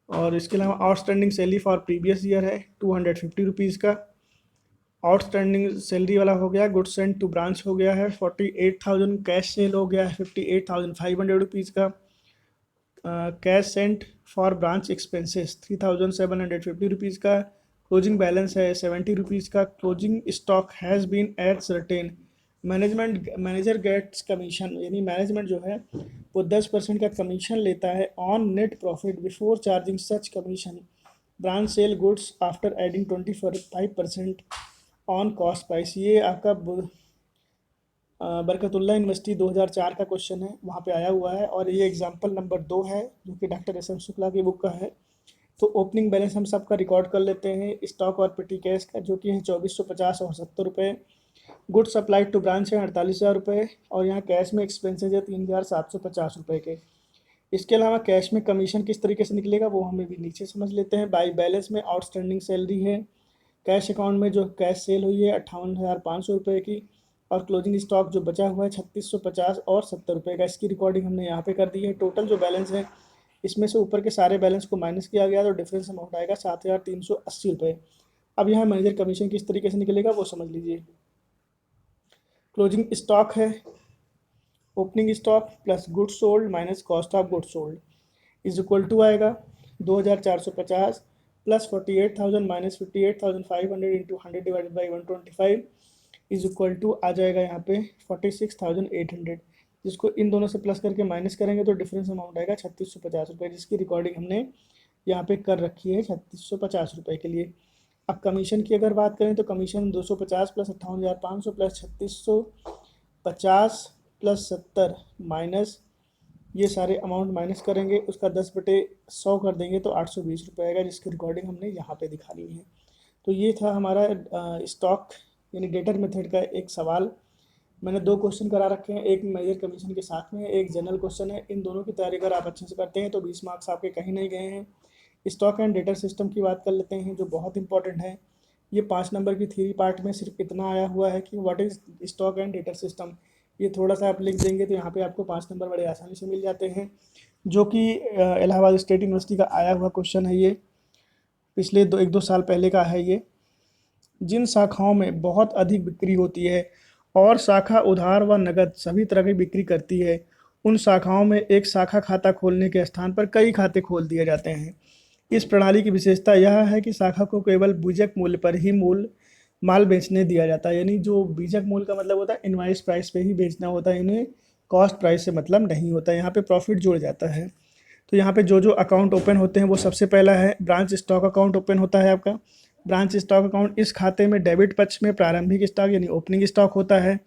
और इसके अलावा outstanding salary for previous year है 250 रुपीज़ का। आउटस्टैंडिंग सैलरी वाला हो गया। गुड्स सेंट टू ब्रांच हो गया है 48,000। कैश सेल हो गया है 58,500 रुपीज़ का। Cash sent for branch expenses 3,750 rupees का। क्लोजिंग बैलेंस है 70 रुपीज़ का। Closing stock has been at certain manager gets commission, यानी मैनेजमेंट जो है वो 10% का कमीशन लेता है on net profit before charging such commission. Branch sale goods after adding 25% on cost price. ये आपका बरकतुल्ला यूनिवर्सिटी 2004 का क्वेश्चन है, वहाँ पे आया हुआ है, और ये एग्जाम्पल नंबर 2 है जो कि डॉक्टर एस एम शुक्ला की बुक का है। तो ओपनिंग बैलेंस हम सबका रिकॉर्ड कर लेते हैं स्टॉक और पेटी कैश का, जो कि है 2450 और 70 रुपये। गुड सप्लाई टू ब्रांच है 48,000 रुपये, और यहाँ कैश में एक्सपेंसेज है 3,750 रुपये के। इसके अलावा कैश में कमीशन किस तरीके से निकलेगा वो हमें भी नीचे समझ लेते हैं। बाई बैलेंस में आउटस्टैंडिंग सैलरी है, कैश अकाउंट में जो कैश सेल हुई है 58,500 रुपये की, और क्लोजिंग स्टॉक जो बचा हुआ है 3650 और 70 रुपये का। इसकी रिकॉर्डिंग हमने यहाँ पे कर दी है। टोटल जो बैलेंस है इसमें से ऊपर के सारे बैलेंस को माइनस किया गया तो डिफरेंस अमाउंट आएगा 7,380 रुपये। अब यहाँ मैनेजर कमीशन किस तरीके से निकलेगा वो समझ लीजिए। क्लोजिंग स्टॉक है opening stock plus goods sold minus cost of goods sold is equal to आएगा 2,450 plus 48,000 minus 58,500 into 100 divided by 125 is equal to आ जाएगा यहाँ पे 46,800, जिसको इन दोनों से प्लस करके माइनस करेंगे तो डिफरेंस अमाउंट आएगा 3,650 रुपये, जिसकी रिकॉर्डिंग हमने यहाँ पे कर रखी है 3,650 रुपये के लिए। अब कमीशन की अगर बात करें तो commission 250 plus 58,500 plus 3,650 plus 70 minus ये सारे अमाउंट माइनस करेंगे, उसका 10/100 कर देंगे तो 820 रुपये आएगा, जिसकी रिकॉर्डिंग हमने यहाँ पे दिखा ली है। तो ये था हमारा स्टॉक यानी डेटर मेथड का एक सवाल। मैंने 2 क्वेश्चन करा रखे हैं, एक मेजर कमीशन के साथ में, एक जनरल क्वेश्चन है। इन दोनों की तैयारी अगर आप अच्छे से करते हैं तो 20 मार्क्स आपके कहीं नहीं गए हैं। स्टॉक एंड डेटर सिस्टम की बात कर लेते हैं जो बहुत इंपॉर्टेंट है। ये 5 नंबर की थ्योरी पार्ट में सिर्फ इतना आया हुआ है कि what is stock and debtor system. ये थोड़ा सा आप लिख देंगे तो यहाँ पे आपको 5 नंबर बड़े आसानी से मिल जाते हैं, जो कि इलाहाबाद स्टेट यूनिवर्सिटी का आया हुआ क्वेश्चन है। ये पिछले 1-2 साल पहले का है ये। जिन शाखाओं में बहुत अधिक बिक्री होती है और शाखा उधार व नकद सभी तरह की बिक्री करती है, उन शाखाओं में एक शाखा खाता खोलने के स्थान पर कई खाते खोल दिए जाते हैं। इस प्रणाली की विशेषता यह है कि शाखा को केवल बीजक मूल्य पर ही माल बेचने दिया जाता है, यानी जो बीजक मूल्य का मतलब होता है इनवाइस प्राइस पे ही बेचना होता है, इन्हें कॉस्ट प्राइस से मतलब नहीं होता। यहाँ पे प्रॉफिट जुड़ जाता है। तो यहाँ पे जो जो अकाउंट ओपन होते हैं वो सबसे पहला है ब्रांच स्टॉक अकाउंट ओपन होता है आपका। ब्रांच स्टॉक अकाउंट, इस खाते में डेबिट पक्ष में प्रारंभिक स्टॉक यानी ओपनिंग स्टॉक होता है।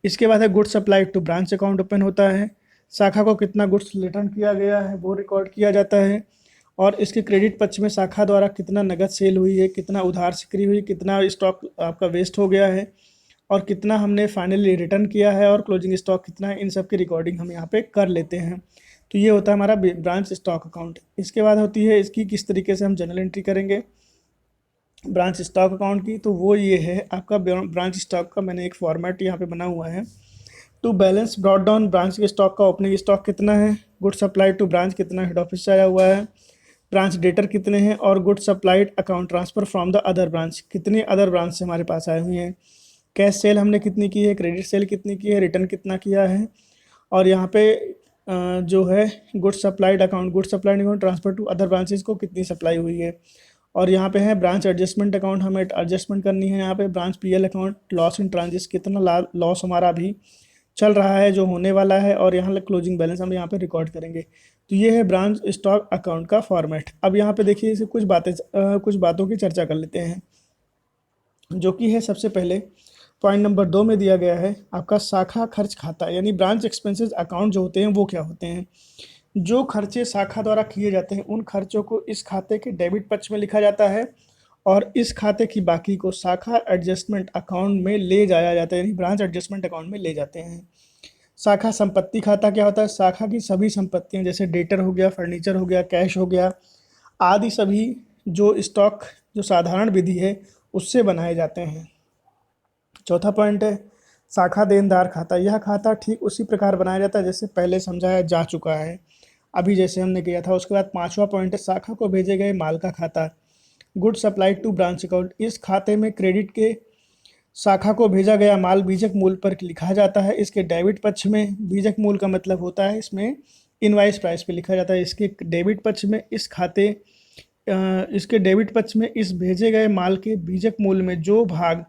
इसके बाद है goods supply to branch account open होता है। शाखा को कितना गुड्स रिटर्न किया गया है वो रिकॉर्ड किया जाता है, और इसके क्रेडिट पक्ष में शाखा द्वारा कितना नगद सेल हुई है, कितना उधार बिक्री हुई, कितना स्टॉक आपका वेस्ट हो गया है, और कितना हमने फाइनली रिटर्न किया है, और क्लोजिंग स्टॉक कितना है, इन सब की रिकॉर्डिंग हम यहाँ पे कर लेते हैं। तो ये होता है हमारा ब्रांच स्टॉक अकाउंट। इसके बाद होती है इसकी किस तरीके से हम जर्नल एंट्री करेंगे ब्रांच स्टॉक अकाउंट की, तो वो ये है आपका ब्रांच स्टॉक का मैंने एक फॉर्मेट यहाँ पे बना हुआ है। To balance brought down branch के स्टॉक का ओपनिंग स्टॉक कितना है, गुड सप्लाई टू ब्रांच कितना हेड ऑफिस से आया हुआ है, ब्रांच डेटर कितने हैं, और good supplied account transfer from the other branch कितने अदर ब्रांच से हमारे पास आए हुए हैं, कैश सेल हमने कितनी की है, क्रेडिट सेल कितनी की है, रिटर्न कितना किया है, और यहाँ पे जो है good supplied account transfer to other branches को कितनी सप्लाई हुई है, और यहाँ पे है ब्रांच एडजस्टमेंट अकाउंट, हमें एडजस्टमेंट करनी है। यहाँ पे branch PL account loss in transit कितना लॉस हमारा अभी चल रहा है, जो होने वाला है, और यहाँ क्लोजिंग बैलेंस हम यहाँ पे रिकॉर्ड करेंगे। तो ये है ब्रांच स्टॉक अकाउंट का फॉर्मेट। अब यहाँ पे देखिए इसे कुछ बातों की चर्चा कर लेते हैं, जो कि है सबसे पहले पॉइंट नंबर 2 में दिया गया है आपका शाखा खर्च खाता, यानी ब्रांच एक्सपेंसेस अकाउंट जो होते हैं वो क्या होते हैं। जो खर्चे शाखा द्वारा किए जाते हैं उन खर्चों को इस खाते के डेबिट पक्ष में लिखा जाता है, और इस खाते की बाकी को शाखा एडजस्टमेंट अकाउंट में ले जाया जाता है, यानी ब्रांच एडजस्टमेंट अकाउंट में ले जाते हैं। शाखा संपत्ति खाता क्या होता है, शाखा की सभी संपत्तियां जैसे डेटर हो गया, फर्नीचर हो गया, कैश हो गया, आदि सभी जो स्टॉक जो साधारण विधि है उससे बनाए जाते हैं। चौथा पॉइंट है शाखा देनदार खाता। यह खाता ठीक उसी प्रकार बनाया जाता है जैसे पहले समझाया जा चुका है, अभी जैसे हमने किया था। उसके बाद पांचवा पॉइंट है शाखा को भेजे गए माल का खाता, good supply to branch account. इस खाते में क्रेडिट के शाखा को भेजा गया माल बीजक मूल्य पर लिखा जाता है। इसके डेबिट पक्ष में, बीजक मूल्य का मतलब होता है इसमें इनवाइस प्राइस पे लिखा जाता है। इसके डेबिट पक्ष में इसके डेबिट पक्ष में इस भेजे गए माल के बीजक मूल्य में जो भाग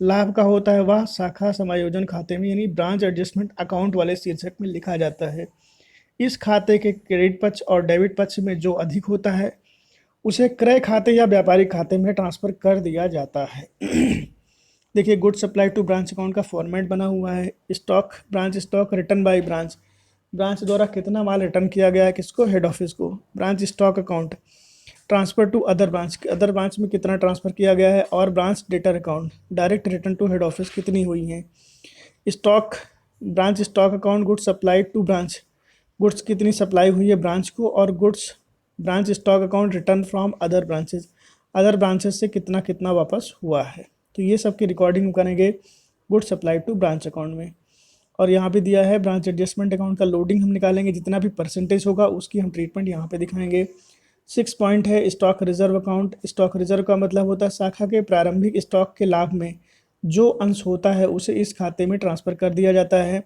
लाभ का होता है वह शाखा समायोजन खाते में यानी ब्रांच एडजस्टमेंट अकाउंट वाले शीर्षक में लिखा जाता है। इस खाते के क्रेडिट पक्ष और डेबिट पक्ष में जो अधिक होता है उसे क्रय खाते या व्यापारिक खाते में ट्रांसफर कर दिया जाता है। देखिए good supply to branch account का फॉर्मेट बना हुआ है। Stock, branch stock return by branch, branch द्वारा कितना माल रिटर्न किया गया है किसको, हेड ऑफिस को। Branch stock account, transfer to other branch, other branch में कितना ट्रांसफर किया गया है। और branch debtor account, direct return to head office कितनी हुई है। Stock, branch stock account, goods supply to branch, goods कितनी सप्लाई हुई है ब्रांच को। और goods branch stock account return from other branches, other branches से कितना कितना वापस हुआ है। तो ये सब की रिकॉर्डिंग करेंगे good supply to branch account में। और यहाँ पे दिया है ब्रांच एडजस्टमेंट अकाउंट का लोडिंग हम निकालेंगे, जितना भी परसेंटेज होगा उसकी हम ट्रीटमेंट यहाँ पे दिखाएंगे। 6 पॉइंट है stock reserve account. Stock reserve का मतलब होता है शाखा के प्रारंभिक स्टॉक के लाभ में जो अंश होता है उसे इस खाते में ट्रांसफ़र कर दिया जाता है।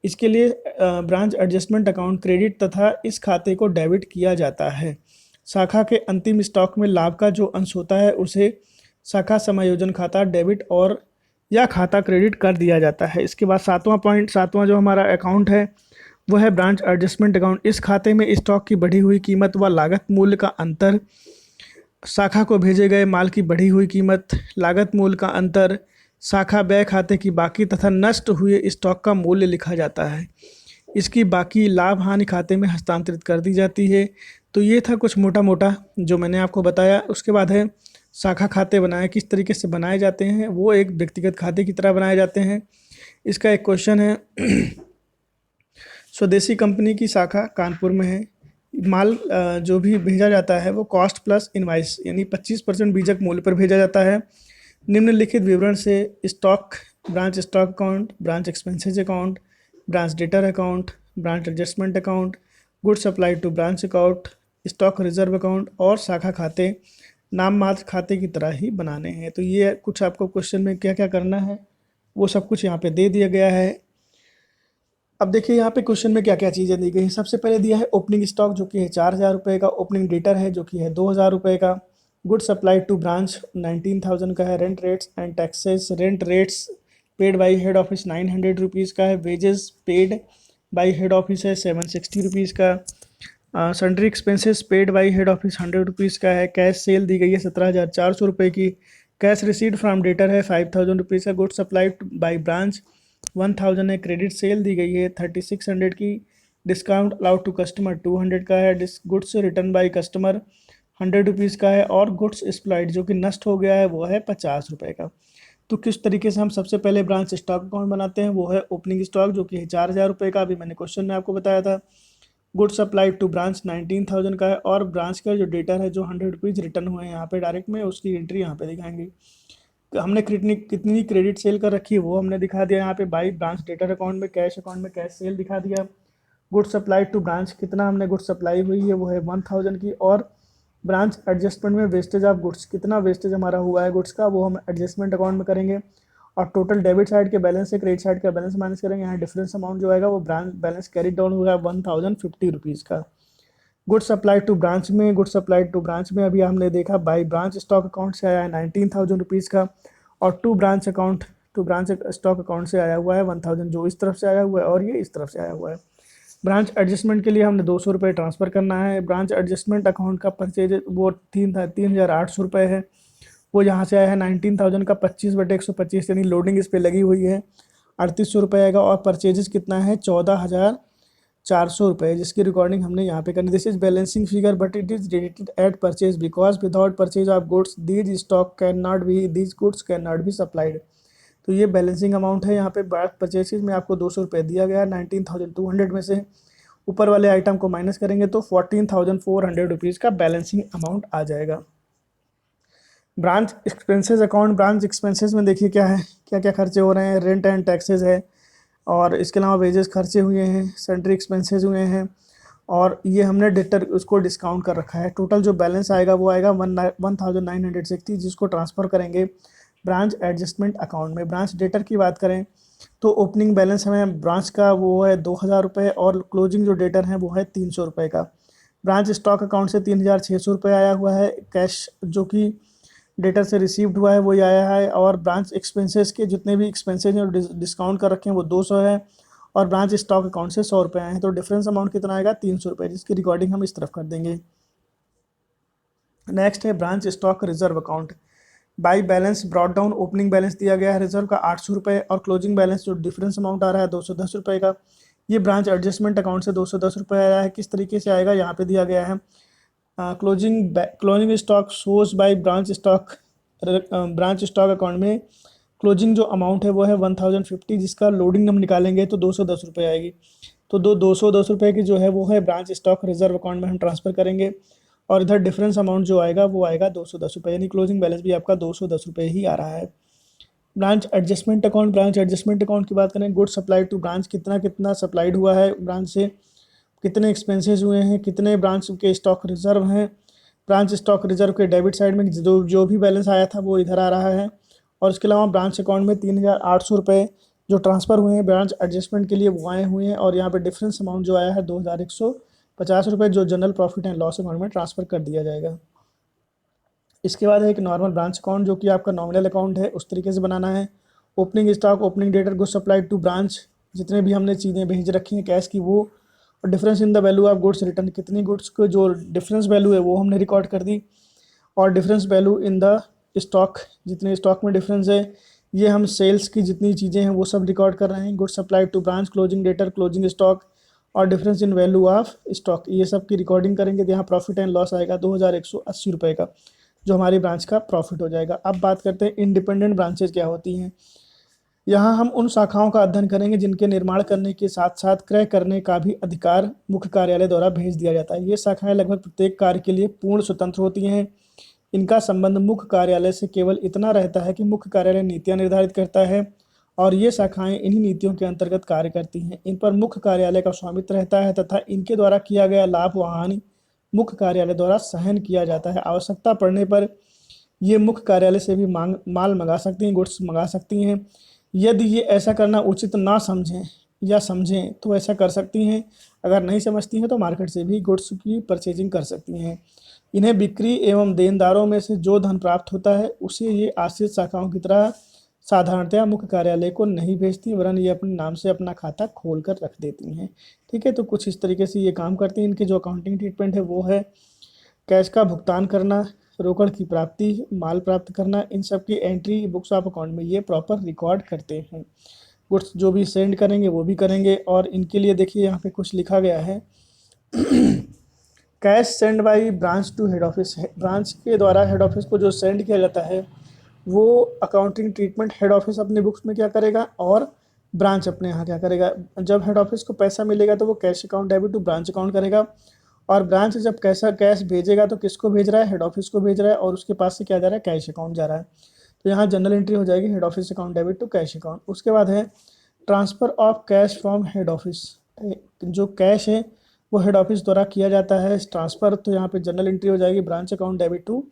इसके लिए ब्रांच एडजस्टमेंट अकाउंट क्रेडिट तथा इस खाते को डेबिट किया जाता है। शाखा के अंतिम स्टॉक में लाभ का जो अंश होता है उसे शाखा समायोजन खाता डेबिट और या खाता क्रेडिट कर दिया जाता है। इसके बाद सातवां जो हमारा अकाउंट है वह है ब्रांच एडजस्टमेंट अकाउंट। इस खाते में स्टॉक की बढ़ी हुई कीमत व लागत मूल्य का अंतर, शाखा को भेजे गए माल की बढ़ी हुई कीमत, लागत मूल्य का अंतर, शाखा व्यय खाते की बाकी तथा नष्ट हुए स्टॉक का मूल्य लिखा जाता है। इसकी बाकी लाभ हानि खाते में हस्तांतरित कर दी जाती है। तो ये था कुछ मोटा मोटा जो मैंने आपको बताया। उसके बाद है शाखा खाते बनाए किस तरीके से बनाए जाते हैं, वो एक व्यक्तिगत खाते की तरह बनाए जाते हैं। इसका एक क्वेश्चन है स्वदेशी कंपनी की शाखा कानपुर में है। माल जो भी भेजा जाता है वो कॉस्ट प्लस इनवाइस यानी 25% बीजक मूल्य पर भेजा जाता है। निम्नलिखित विवरण से stock, branch stock account, branch expenses account, branch debtor account, branch adjustment account, good supply to branch account, stock reserve account और शाखा खाते नाम मात्र खाते की तरह ही बनाने हैं। तो ये कुछ आपको क्वेश्चन में क्या क्या करना है वो सब कुछ यहाँ पे दे दिया गया है। अब देखिए यहाँ पे क्वेश्चन में क्या क्या चीज़ें दी गई हैं। सबसे पहले दिया है ओपनिंग स्टॉक जो कि है 4,000 रुपये का, ओपनिंग डेटर है जो कि है 2,000 रुपये का, गुड सप्लाई टू ब्रांच 19,000 का है, rent rates and taxes, rent rates paid by head office 900 rupees का है, wages paid by head office है 760 रुपीज़ का, sundry expenses paid by head office 100 rupees का है, कैश सेल दी गई है 17,400 रुपये की, कैश रिसीट फ्रॉम डेटर है 5,000 रुपीज़ का, गुड सप्लाई बाई ब्रांच 1,000 है, क्रेडिट सेल दी गई है 3,600 की, डिस्काउंट अलाउड टू कस्टमर 200 का है, goods written by customer 100 rupees का है, और गुड्स स्प्लाइड जो कि नष्ट हो गया है वो है 50 रुपये का। तो किस तरीके से हम सबसे पहले ब्रांच स्टॉक अकाउंट बनाते हैं वो है ओपनिंग स्टॉक जो कि है 4,000 रुपये का, अभी मैंने क्वेश्चन में आपको बताया था। गुड सप्लाई टू ब्रांच 19,000 का है, और ब्रांच का जो डेटा है जो 100 रुपीज़ रिटर्न हुए हैं यहाँ पे डायरेक्ट में उसकी एंट्री यहाँ पे दिखाएंगे। हमने कितनी क्रेडिट सेल कर रखी है वो हमने दिखा दिया यहाँ पे बाई ब्रांच डेटर अकाउंट में, कैश अकाउंट में कैश सेल दिखा दिया। गुड सप्लाई टू ब्रांच कितना हमने गुड सप्लाई हुई है वो है 1,000 की, और ब्रांच एडजस्टमेंट में वेस्टेज ऑफ गुड्स कितना वेस्टेज हमारा हुआ है गुड्स का वो हम एडजस्टमेंट अकाउंट में करेंगे। और टोटल डेबिट साइड के बैलेंस से क्रेडिट साइड का बैलेंस माइनस करेंगे। यहाँ डिफरेंस अमाउंट जो आएगा वो ब्रांच बैलेंस कैरी डाउन हुआ है 1,050 रुपीज़ का। गुड सप्लाई टू ब्रांच में, गुड सप्लाई टू ब्रांच में अभी हमने देखा बाई ब्रांच स्टॉक अकाउंट से आया है 19,000 रुपीज़ का, और टू ब्रांच स्टॉक अकाउंट से आया हुआ है 1,000 जो इस तरफ से आया हुआ है और ये इस तरफ से आया हुआ है। ब्रांच एडजस्टमेंट के लिए हमने 200 रुपये ट्रांसफ़र करना है। ब्रांच एडजस्टमेंट अकाउंट का परचेज वो 3,800 रुपये है, वो यहाँ से आया है 19,000 का 25/125 यानी लोडिंग इस पर लगी हुई है 3,800 रुपये आएगा। और परचेजेस कितना है 14,400 रुपये, जिसकी रिकॉर्डिंग हमने यहाँ पे करनी। This is balancing figure but it is related at purchase because without purchase of goods these goods can not be supplied. तो ये बैलेंसिंग अमाउंट है। यहाँ पे परचेज में आपको 200 रुपये दिया गया है 19,200 में से, ऊपर वाले आइटम को माइनस करेंगे तो 14,400 रुपीज़ का बैलेंसिंग अमाउंट आ जाएगा। Branch expenses account, branch expenses में देखिए क्या है, क्या क्या खर्चे हो रहे हैं। रेंट एंड टैक्सेस है, और इसके अलावा वेजेस खर्चे हुए हैं, सेंट्री एक्सपेंसेस हुए हैं, और ये हमने डेटर उसको डिस्काउंट कर रखा है। टोटल जो बैलेंस आएगा वो आएगा 1960, जिसको ट्रांसफ़र करेंगे ब्रांच एडजस्टमेंट अकाउंट में। ब्रांच डेटर की बात करें तो ओपनिंग बैलेंस हमें ब्रांच का वो है 2,000 रुपये, और क्लोजिंग जो डेटर है वो है 300 रुपये का। ब्रांच स्टॉक अकाउंट से 3,600 रुपये आया हुआ है। कैश जो कि डेटर से रिसीव्ड हुआ है वही आया है, और ब्रांच एक्सपेंसेस के जितने भी एक्सपेंसेस हैं डिस्काउंट कर रखे हैं वो 200 है, और ब्रांच स्टॉक अकाउंट से 100 रुपये आए हैं। तो डिफरेंस अमाउंट कितना आएगा, 300 रुपये, जिसकी रिकॉर्डिंग हम इस तरफ कर देंगे। नेक्स्ट है branch stock reserve account. By balance brought down, opening balance दिया गया है रिजर्व का 800 रुपये, और क्लोजिंग बैलेंस जो डिफरेंस अमाउंट आ रहा है 210 रुपये का। ये ब्रांच एडजस्टमेंट अकाउंट से 210 रुपये आया है। किस तरीके से आएगा, यहाँ पे दिया गया है closing stock source by branch stock account में क्लोजिंग जो अमाउंट है वो है 1050, जिसका लोडिंग हम निकालेंगे तो 210 रुपये आएगी। तो 210 रुपये की जो है वो है ब्रांच स्टॉक रिजर्व अकाउंट में हम ट्रांसफ़र करेंगे, और इधर डिफरेंस अमाउंट जो आएगा वो आएगा 210 रुपये, यानी क्लोजिंग बैलेंस भी आपका 210 रुपये ही आ रहा है। Branch adjustment account, branch adjustment account की बात करें, गुड सप्लाइड टू ब्रांच, कितना कितना सप्लाइड हुआ है ब्रांच से, कितने एक्सपेंसेस हुए हैं, कितने ब्रांच के स्टॉक रिजर्व हैं। ब्रांच स्टॉक रिजर्व के डेबिट साइड में जो भी बैलेंस आया था वो इधर आ रहा है, और इसके अलावा ब्रांच अकाउंट में 3,800 रुपये जो ट्रांसफ़र हुए हैं ब्रांच एडजस्टमेंट के लिए वो आए हुए हैं, और यहाँ पे डिफरेंस अमाउंट जो आया है 2,150 रुपये, जो general profit and loss account में ट्रांसफ़र कर दिया जाएगा। इसके बाद है एक नॉर्मल ब्रांच अकाउंट, जो कि आपका नॉमिनल अकाउंट है, उस तरीके से बनाना है। Opening stock, opening debtor, goods supplied to branch, जितने भी हमने चीज़ें भेज रखी हैं कैश की वो, और difference in the value of goods return, कितनी गुड्स को जो डिफरेंस वैल्यू है वो हमने रिकॉर्ड कर दी, और difference value in the stock, जितने स्टॉक में डिफरेंस है, ये हम सेल्स की जितनी चीज़ें हैं वो सब रिकॉर्ड कर रहे हैं। Goods supplied to branch, closing debtor, closing stock, और difference in value of stock, ये सब की रिकॉर्डिंग करेंगे। तो यहाँ प्रॉफिट एंड लॉस आएगा 2,180 रुपये का, जो हमारी ब्रांच का प्रॉफिट हो जाएगा। अब बात करते हैं इंडिपेंडेंट ब्रांचेज क्या होती हैं। यहाँ हम उन शाखाओं का अध्ययन करेंगे जिनके निर्माण करने के साथ साथ क्रय करने का भी अधिकार मुख्य कार्यालय द्वारा भेज दिया जाता है। ये शाखाएं लगभग प्रत्येक कार्य के लिए पूर्ण स्वतंत्र होती हैं। इनका संबंध मुख्य कार्यालय से केवल इतना रहता है कि मुख्य कार्यालय नीतियां निर्धारित करता है, और ये शाखाएं इन्हीं नीतियों के अंतर्गत कार्य करती हैं। इन पर मुख्य कार्यालय का स्वामित्व रहता है, तथा इनके द्वारा किया गया लाभ व हानि मुख्य कार्यालय द्वारा सहन किया जाता है। आवश्यकता पड़ने पर ये मुख्य कार्यालय से भी माल मंगा सकती हैं, गुड्स मंगा सकती हैं। यदि ये ऐसा करना उचित ना समझें या समझें तो ऐसा कर सकती हैं। अगर नहीं समझती हैं तो मार्केट से भी गुड्स की परचेजिंग कर सकती हैं। इन्हें बिक्री एवं देनदारों में से जो धन प्राप्त होता है उसे ये आश्रित शाखाओं की तरह साधारणतया मुख्य कार्यालय को नहीं भेजती, वरन ये अपने नाम से अपना खाता खोल कर रख देती हैं। ठीक है, तो कुछ इस तरीके से ये काम करती हैं। इनके जो अकाउंटिंग ट्रीटमेंट है वो है कैश का भुगतान करना, रोकड़ की प्राप्ति, माल प्राप्त करना, इन सब की एंट्री बुक्स ऑफ अकाउंट में ये प्रॉपर रिकॉर्ड करते हैं। गुड्स जो भी सेंड करेंगे वो भी करेंगे, और इनके लिए देखिए यहाँ पे कुछ लिखा गया है cash send by branch to head office, branch के द्वारा हेड ऑफिस को जो सेंड किया जाता है वो अकाउंटिंग ट्रीटमेंट हेड ऑफिस अपने बुक्स में क्या करेगा, और ब्रांच अपने यहाँ क्या करेगा। जब हेड ऑफिस को पैसा मिलेगा तो वो cash account debit to branch account करेगा, और ब्रांच जब कैसा कैश भेजेगा तो किसको भेज रहा है, हेड ऑफिस को भेज रहा है, और उसके पास से क्या जा रहा है, कैश अकाउंट जा रहा है। तो यहाँ जनरल एंट्री हो जाएगी head office account debit to cash account. उसके बाद है transfer of cash from head office, जो कैश है वो हेड ऑफिस द्वारा किया जाता है ट्रांसफ़र। तो यहाँ पे जनरल एंट्री हो जाएगी branch account debit to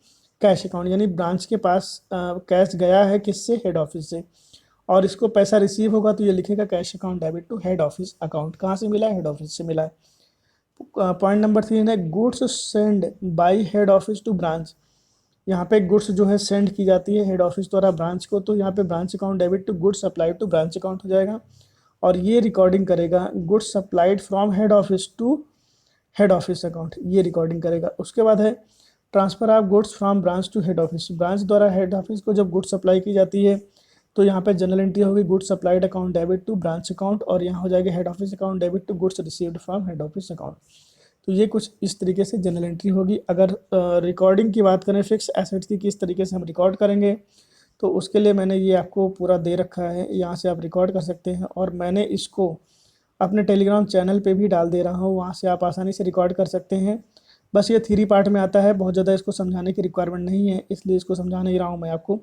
cash account, यानी ब्रांच के पास कैश गया है किससे, हेड ऑफिस से, और इसको पैसा रिसीव होगा तो ये लिखेगा cash account debit to head office account. कहाँ से मिला है, हेड ऑफिस से मिला है। पॉइंट नंबर 3 है goods send by head office to branch. यहाँ पे गुड्स जो है सेंड की जाती है हेड ऑफिस द्वारा ब्रांच को, तो यहाँ पे branch account debit to goods supplied to branch account हो जाएगा, और ये रिकॉर्डिंग करेगा goods supplied from head office to head office account, ये रिकॉर्डिंग करेगा। उसके बाद है transfer of goods from branch to head office, branch द्वारा हेड ऑफिस को जब गुड्स सप्लाई की जाती है तो यहाँ पे जनरल एंट्री होगी goods supplied account debit to branch account, और यहाँ हो जाएगा head office account debit to goods received from head office account. तो ये कुछ इस तरीके से जनरल एंट्री होगी। अगर रिकॉर्डिंग की बात करें फिक्स एसेट्स की किस तरीके से हम रिकॉर्ड करेंगे, तो उसके लिए मैंने ये आपको पूरा दे रखा है, यहाँ से आप रिकॉर्ड कर सकते हैं। और मैंने इसको अपने टेलीग्राम चैनल पे भी डाल दे रहा हूँ, वहाँ से आप आसानी से रिकॉर्ड कर सकते हैं। बस ये 3 पार्ट में आता है, बहुत ज़्यादा इसको समझाने की रिक्वायरमेंट नहीं है, इसलिए इसको समझा नहीं रहा हूँ मैं आपको।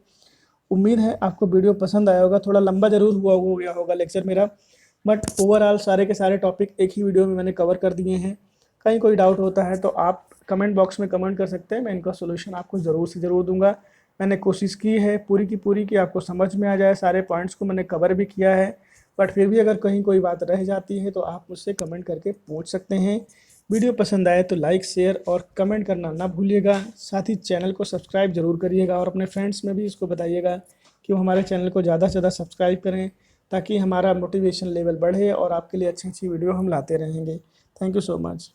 उम्मीद है आपको वीडियो पसंद आया होगा। थोड़ा लंबा ज़रूर हुआ हो गया होगा लेक्चर मेरा, बट ओवरऑल सारे के सारे टॉपिक एक ही वीडियो में मैंने कवर कर दिए हैं। कहीं कोई डाउट होता है तो आप कमेंट बॉक्स में कमेंट कर सकते हैं, मैं इनका सॉल्यूशन आपको ज़रूर से ज़रूर दूंगा। मैंने कोशिश की है पूरी की पूरी कि आपको समझ में आ जाए, सारे पॉइंट्स को मैंने कवर भी किया है। बट फिर भी अगर कहीं कोई बात रह जाती है तो आप मुझसे कमेंट करके पूछ सकते हैं। वीडियो पसंद आए तो लाइक शेयर और कमेंट करना ना भूलिएगा। साथ ही चैनल को सब्सक्राइब जरूर करिएगा और अपने फ्रेंड्स में भी इसको बताइएगा कि वो हमारे चैनल को ज़्यादा से ज़्यादा सब्सक्राइब करें, ताकि हमारा मोटिवेशन लेवल बढ़े और आपके लिए अच्छी अच्छी वीडियो हम लाते रहेंगे। Thank you so much.